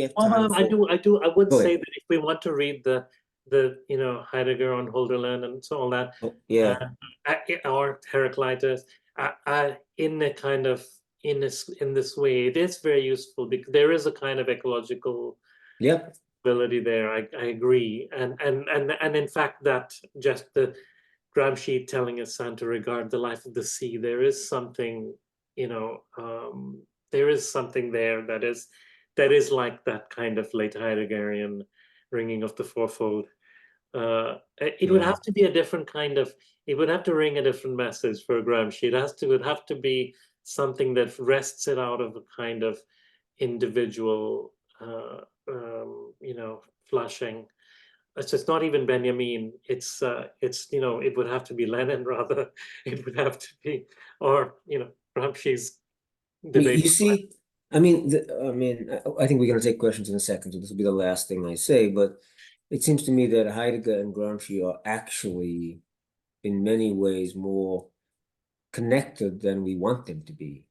have Well, time I for. would Go say ahead. that if we want to read the you know, Heidegger on Holderlin and so all that, Oh, yeah, or Heraclitus, in a kind of in this way, it is very useful because there is a kind of ecological yep, ability there. I agree, and in fact, that just the Gramsci telling his son to regard the life of the sea, there is something, you know, there is something there that is like that kind of late Heideggerian ringing of the fourfold. It would yeah, have to be a different kind of. It would have to ring a different message for Gramsci. It would have to be something that wrests it out of a kind of individual, you know, flushing. It's just not even Benjamin. It's you know, it would have to be Lenin rather. It would have to be, or you know, Gramsci's debate. you see, I mean, I think we're going to take questions in a second, so this will be the last thing I say. But it seems to me that Heidegger and Gramsci are actually, in many ways, more connected than we want them to be,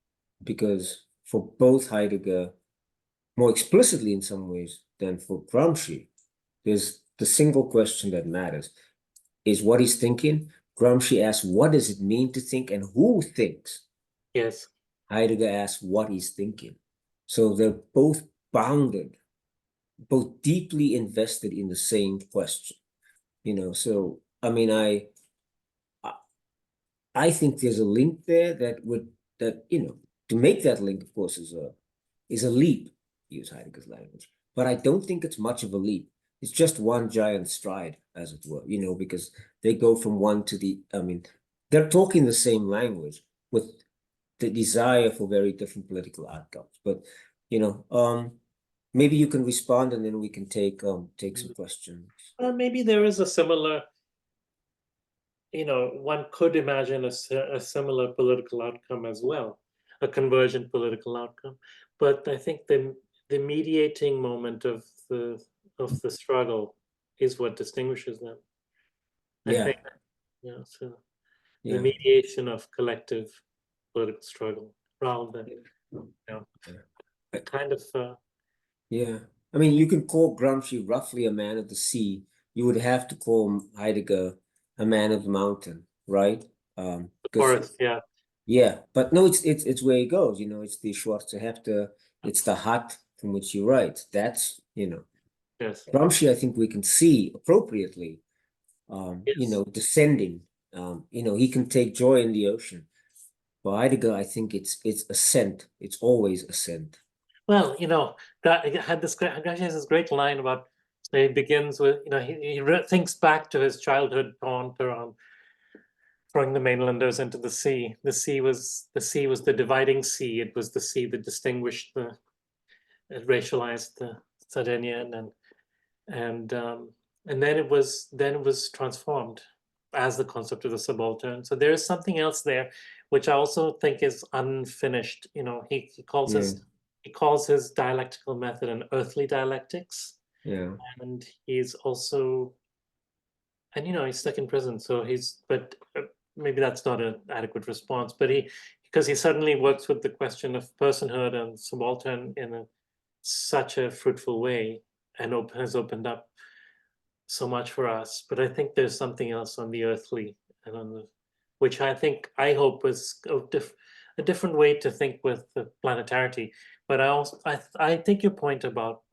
because for both Heidegger, more explicitly in some ways than for Gramsci, there's the single question that matters is what he's thinking. Gramsci asks, what does it mean to think and who thinks? Yes. Heidegger asks what he's thinking. So they're both bounded, both deeply invested in the same question. You know, so I mean, I think there's a link there that you know, to make that link, of course, is a leap, to use Heidegger's language. But I don't think it's much of a leap. It's just one giant stride, as it were, you know, because they go from one to the, I mean, they're talking the same language with the desire for very different political outcomes. But you know, maybe you can respond and then we can take some questions. Well, maybe there is a similar, you know, one could imagine a similar political outcome as well, a convergent political outcome. But I think the mediating moment of the struggle is what distinguishes them. I Yeah, think, you know, so the yeah, mediation of collective political struggle rather than, you know, a kind of yeah. I mean, you can call Gramsci roughly a man of the sea. You would have to call Heidegger a man of the mountain, right? Because forest, yeah. yeah, but no, it's where he goes. You know, it's the Schwarze Hefte, it's the hut from which he writes. That's, you know, Yes. Gramsci. I think we can see appropriately, you Yes. know, descending. You know, he can take joy in the ocean. For Heidegger, I think it's ascent. It's always ascent. Well, you know, he had this great, Gramsci has this great line about, he begins with, you know, he thinks back to his childhood taunt around throwing the mainlanders into the sea. The sea was the dividing sea. It was the sea that distinguished it racialized the Sardinian and then it was transformed as the concept of the subaltern. So there is something else there, which I also think is unfinished. You know, he Yeah, calls his dialectical method an earthly dialectics, yeah, and he's also, and you know, he's stuck in prison, so but maybe that's not an adequate response, but because he suddenly works with the question of personhood and subaltern in such a fruitful way and has opened up so much for us. But I think there's something else on the earthly and on the, which I hope was a different way to think with the planetarity. But I think your point about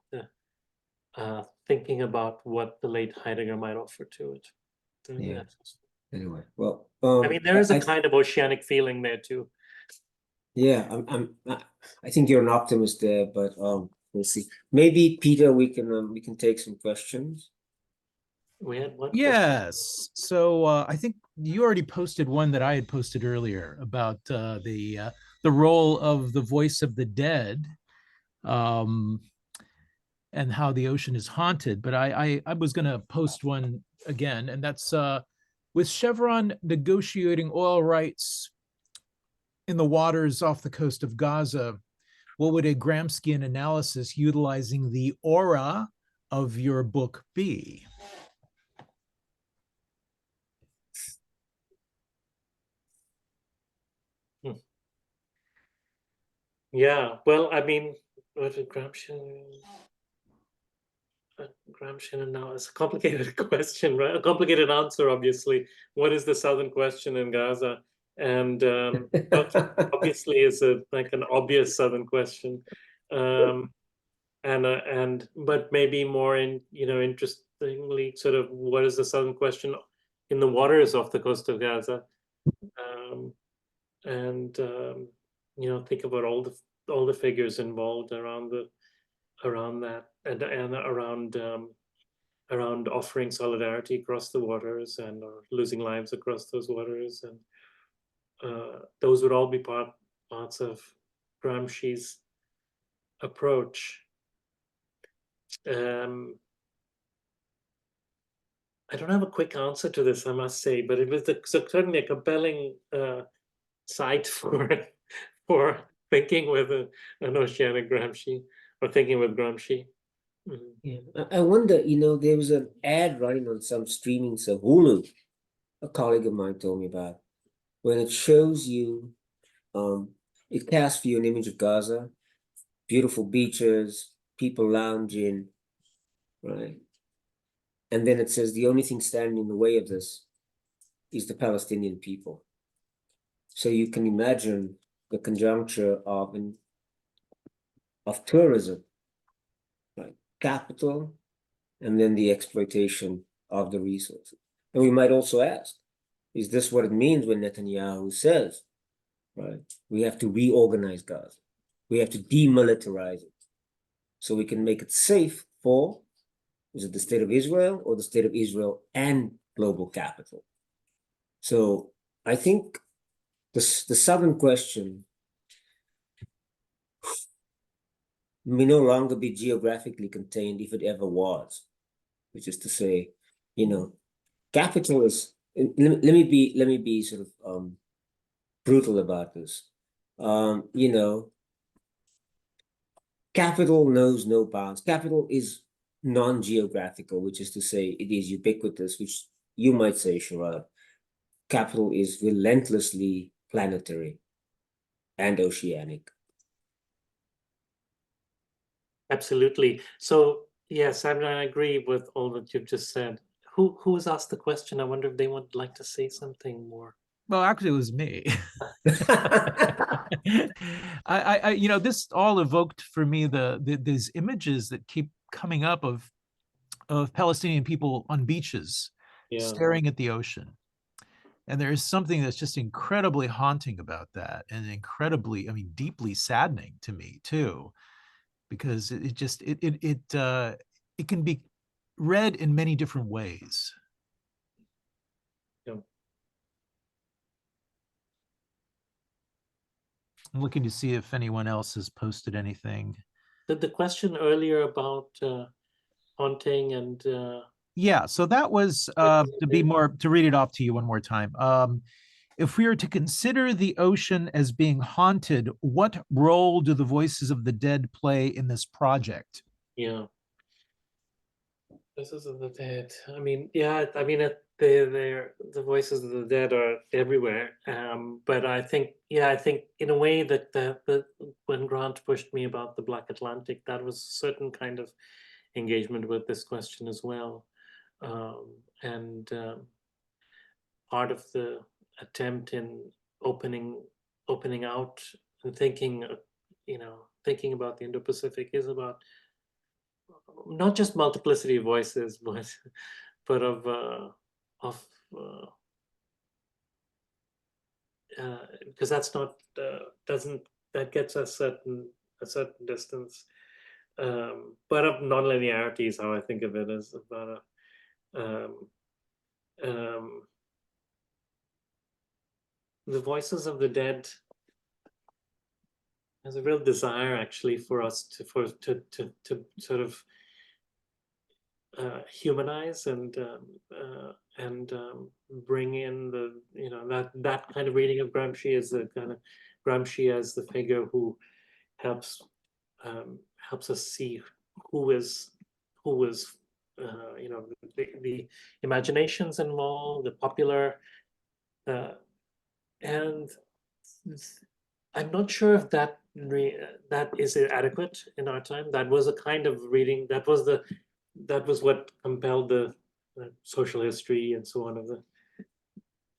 thinking about what the late Heidegger might offer to it. I think yeah. that's, Anyway, well, I mean, there is a kind of oceanic feeling there too. yeah, I think you're an optimist there, but we'll see. Maybe Peter, we can take some questions. We had one question. Yes. So I think you already posted one that I had posted earlier about the role of the voice of the dead, um, and how the ocean is haunted. But I was going to post one again, and that's with Chevron negotiating oil rights in the waters off the coast of Gaza. What would a Gramscian analysis utilizing the aura of your book be? Yeah, well, I mean, what did Gramsci? Gramsci now is a complicated question, right? A complicated answer, obviously. What is the southern question in Gaza? And obviously, is like an obvious southern question, but maybe more interestingly, sort of what is the southern question in the waters off the coast of Gaza? And think about all the figures involved around that and around offering solidarity across the waters and or losing lives across those waters, and those would all be parts of Gramsci's approach. I don't have a quick answer to this, I must say, but it was certainly a compelling site for thinking with an oceanic Gramsci, or thinking with Gramsci. Mm-hmm. Yeah, I wonder, there was an ad running on some streaming service, Hulu, a colleague of mine told me about, when it shows you, it casts for you an image of Gaza, beautiful beaches, people lounging, right? And then it says the only thing standing in the way of this is the Palestinian people. So you can imagine the conjuncture of tourism, right? Capital, and then the exploitation of the resources. And we might also ask, is this what it means when Netanyahu says, right, we have to reorganize Gaza, we have to demilitarize it, so we can make it safe for, is it the state of Israel or the state of Israel and global capital? So I think the southern question may no longer be geographically contained, if it ever was, which is to say, capital is, let me be sort of brutal about this. Capital knows no bounds. Capital is non-geographical, which is to say it is ubiquitous, which you might say, Sharad. Capital is relentlessly planetary and oceanic. Absolutely. So yes, I agree with all that you've just said. Who has asked the question? I wonder if they would like to say something more. Well, actually, it was me. This all evoked for me these images that keep coming up of Palestinian people on beaches, staring at the ocean. And there is something that's just incredibly haunting about that, and incredibly, deeply saddening to me too, because it can be read in many different ways. Yeah. I'm looking to see if anyone else has posted anything. The question earlier about haunting and yeah, so that was to read it off to you one more time. If we are to consider the ocean as being haunted, what role do the voices of the dead play in this project? Yeah. Voices of the dead. The voices of the dead are everywhere. But I think in a way that when Grant pushed me about the Black Atlantic, that was a certain kind of engagement with this question as well. Part of the attempt in opening out and thinking about the Indo-Pacific is about not just multiplicity of voices, but because that's not that gets a certain distance, but of nonlinearity is how I think of it, as about um, the voices of the dead has a real desire actually for us to sort of humanize and bring in the that kind of reading of Gramsci is the kind of Gramsci as the figure who helps helps us see who is the imaginations involved, the popular, and I'm not sure if that is adequate in our time. That was a kind of reading that was what compelled the social history and so on of the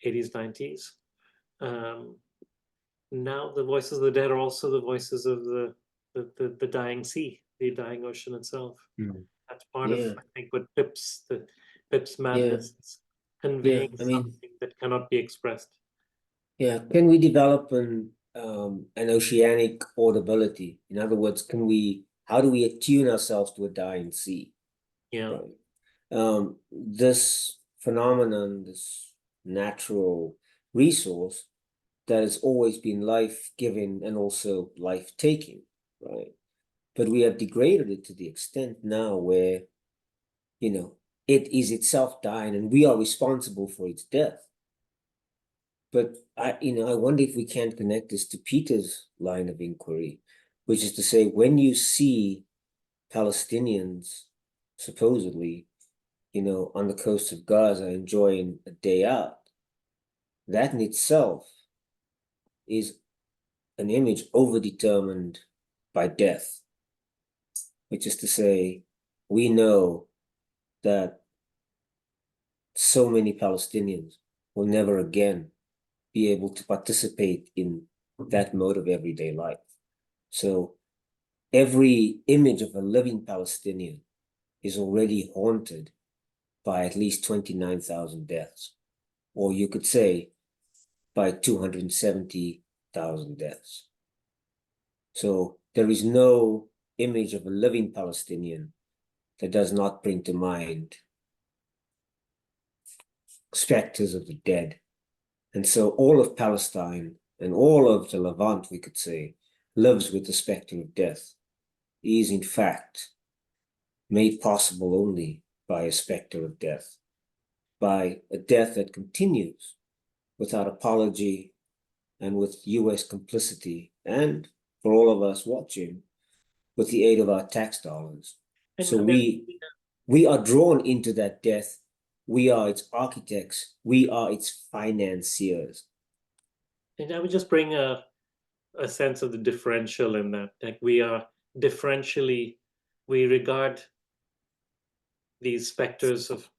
80s, 90s. Now the voices of the dead are also the voices of the dying sea, the dying ocean itself. Mm. That's part of, I think, what Pip's madness is, Yeah, conveying I mean, something that cannot be expressed. yeah, can we develop an oceanic audibility? In other words, how do we attune ourselves to a dying sea? Yeah. Right. This phenomenon, this natural resource that has always been life-giving and also life-taking, right? But we have degraded it to the extent now where, it is itself dying and we are responsible for its death. But I wonder if we can't connect this to Peter's line of inquiry, which is to say, when you see Palestinians supposedly, on the coast of Gaza enjoying a day out, that in itself is an image overdetermined by death, which is to say, we know that so many Palestinians will never again be able to participate in that mode of everyday life. So every image of a living Palestinian is already haunted by at least 29,000 deaths, or you could say by 270,000 deaths. So there is no image of a living Palestinian that does not bring to mind specters of the dead. And so all of Palestine and all of the Levant, we could say, lives with the specter of death. It is in fact made possible only by a specter of death, by a death that continues without apology and with US complicity, and for all of us watching, with the aid of our tax dollars. So we are drawn into that death. We are its architects. We are its financiers. And I would just bring a sense of the differential in that. Like we regard these specters of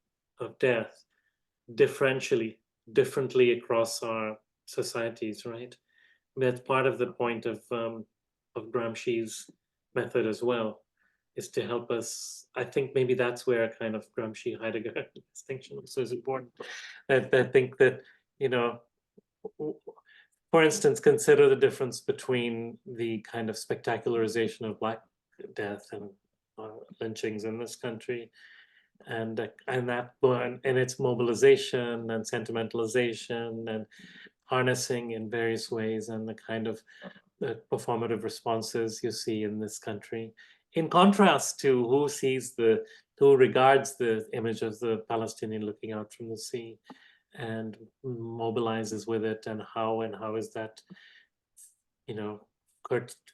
death differently across our societies, right? That's part of the point of Gramsci's method as well, is to help us. I think maybe that's where a kind of Gramsci-Heidegger distinction also is important. I think that, for instance, consider the difference between the kind of spectacularization of Black death and lynchings in this country, and its mobilization and sentimentalization and harnessing in various ways, and the kind of performative responses you see in this country, in contrast to who regards the image of the Palestinian looking out from the sea and mobilizes with it, and how is that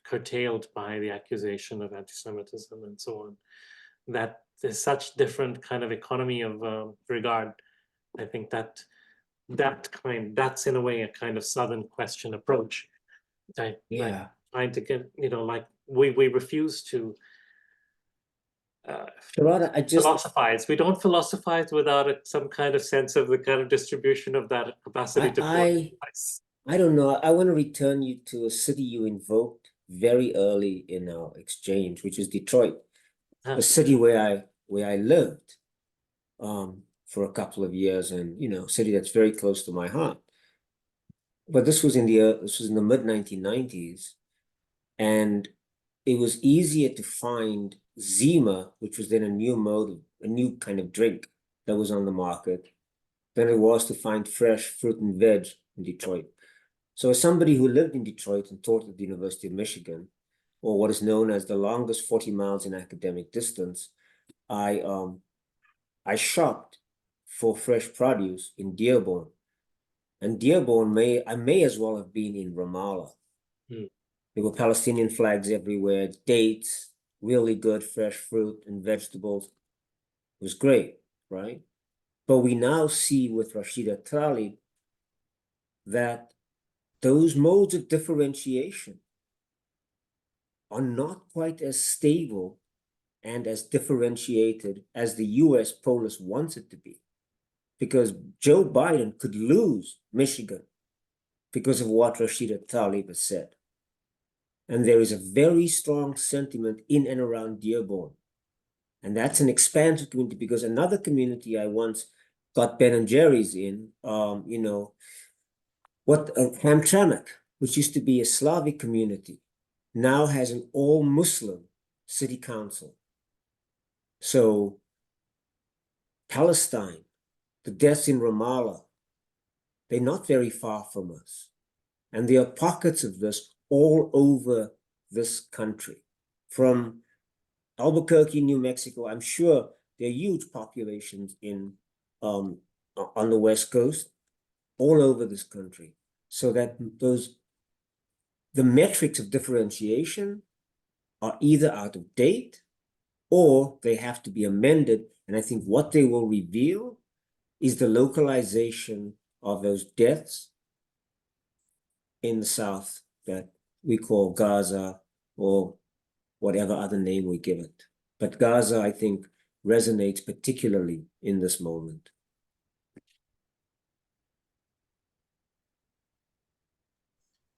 curtailed by the accusation of anti-Semitism and so on. That there's such different kind of economy of regard. I think that's in a way a kind of Southern question approach. Like trying to get, like we refuse to philosophize. We don't philosophize without some kind of sense of the kind of distribution of that capacity to I don't know. I want to return you to a city you invoked very early in our exchange, which is Detroit, a city where I lived for a couple of years, and a city that's very close to my heart. But this was in the mid 1990s, and it was easier to find Zima, which was then a new kind of drink, that was on the market than it was to find fresh fruit and veg in Detroit. So as somebody who lived in Detroit and taught at the University of Michigan, or what is known as the longest 40 miles in academic distance, I shopped for fresh produce in Dearborn. And Dearborn I may as well have been in Ramallah. There were Palestinian flags everywhere, dates, really good fresh fruit and vegetables. It was great, right? But we now see with Rashida Tlaib that those modes of differentiation are not quite as stable and as differentiated as the US polis wants it to be. Because Joe Biden could lose Michigan because of what Rashida Tlaib has said. And there is a very strong sentiment in and around Dearborn. And that's an expansive community, because another community I once got Ben and Jerry's in, Hamtramck, which used to be a Slavic community, now has an all-Muslim city council. So Palestine, the deaths in Ramallah, they're not very far from us. And there are pockets of this all over this country. From Albuquerque, New Mexico, I'm sure there are huge populations on the West Coast, all over this country. So that the metrics of differentiation are either out of date or they have to be amended. And I think what they will reveal is the localization of those deaths in the South that we call Gaza, or whatever other name we give it. But Gaza, I think, resonates particularly in this moment.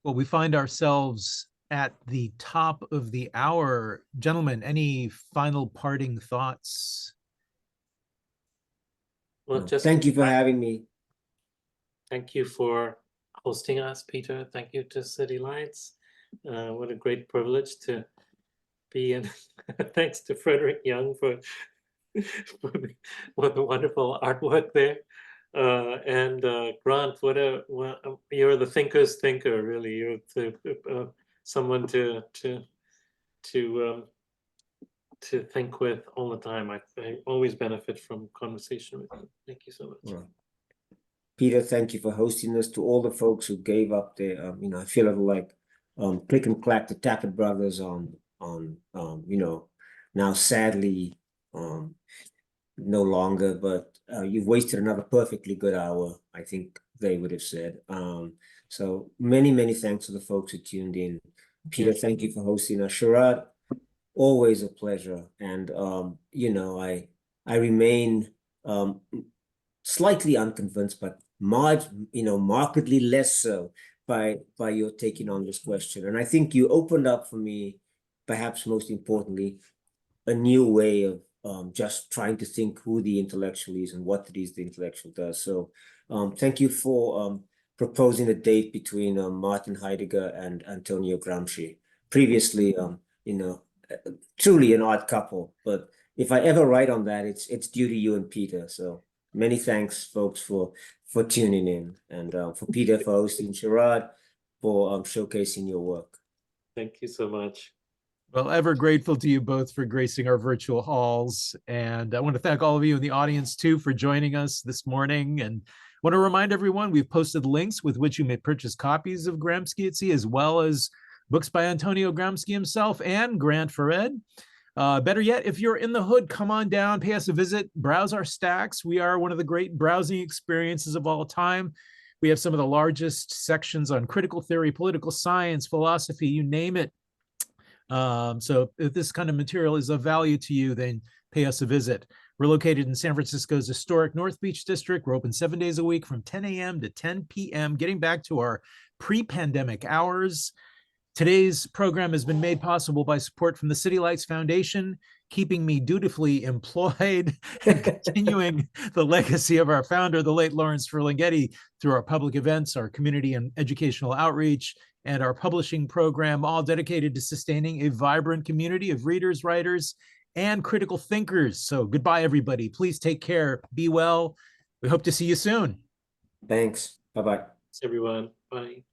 Well, we find ourselves at the top of the hour. Gentlemen, any final parting thoughts? Well, just thank you for having me. Thank you for hosting us, Peter. Thank you to City Lights. What a great privilege to be in. Thanks to Frederick Young for the wonderful artwork there. And Grant, you're the thinker's thinker, really. You're someone to think with all the time. I always benefit from conversation with you. Thank you so much. Well, Peter, thank you for hosting us. To all the folks who gave up their, I feel like click and clack, the Tappet brothers on now sadly no longer, but you've wasted another perfectly good hour, I think they would have said. So many thanks to the folks who tuned in. Peter, thank you for hosting us. Sharad, always a pleasure. And I remain slightly unconvinced, but markedly less so by your taking on this question. And I think you opened up for me, perhaps most importantly, a new way of just trying to think who the intellectual is and what it is the intellectual does. So thank you for proposing a date between Martin Heidegger and Antonio Gramsci. Previously, truly an odd couple, but if I ever write on that, it's due to you and Peter. So many thanks, folks, for tuning in, and for Peter for hosting, Sharad for showcasing your work. Thank you so much. Well, ever grateful to you both for gracing our virtual halls. And I want to thank all of you in the audience too for joining us this morning. And I want to remind everyone, we've posted links with which you may purchase copies of Gramsci at Sea, as well as books by Antonio Gramsci himself and Grant Farid. Better yet, if you're in the hood, come on down, pay us a visit, browse our stacks. We are one of the great browsing experiences of all time. We have some of the largest sections on critical theory, political science, philosophy, you name it. So if this kind of material is of value to you, then pay us a visit. We're located in San Francisco's historic North Beach district. We're open 7 days a week from 10 a.m. to 10 p.m., getting back to our pre-pandemic hours. Today's program has been made possible by support from the City Lights Foundation, keeping me dutifully employed and continuing the legacy of our founder, the late Lawrence Ferlinghetti, through our public events, our community and educational outreach, and our publishing program, all dedicated to sustaining a vibrant community of readers, writers, and critical thinkers. So goodbye, everybody. Please take care. Be well. We hope to see you soon. Thanks. Bye-bye. Thanks, everyone. Bye.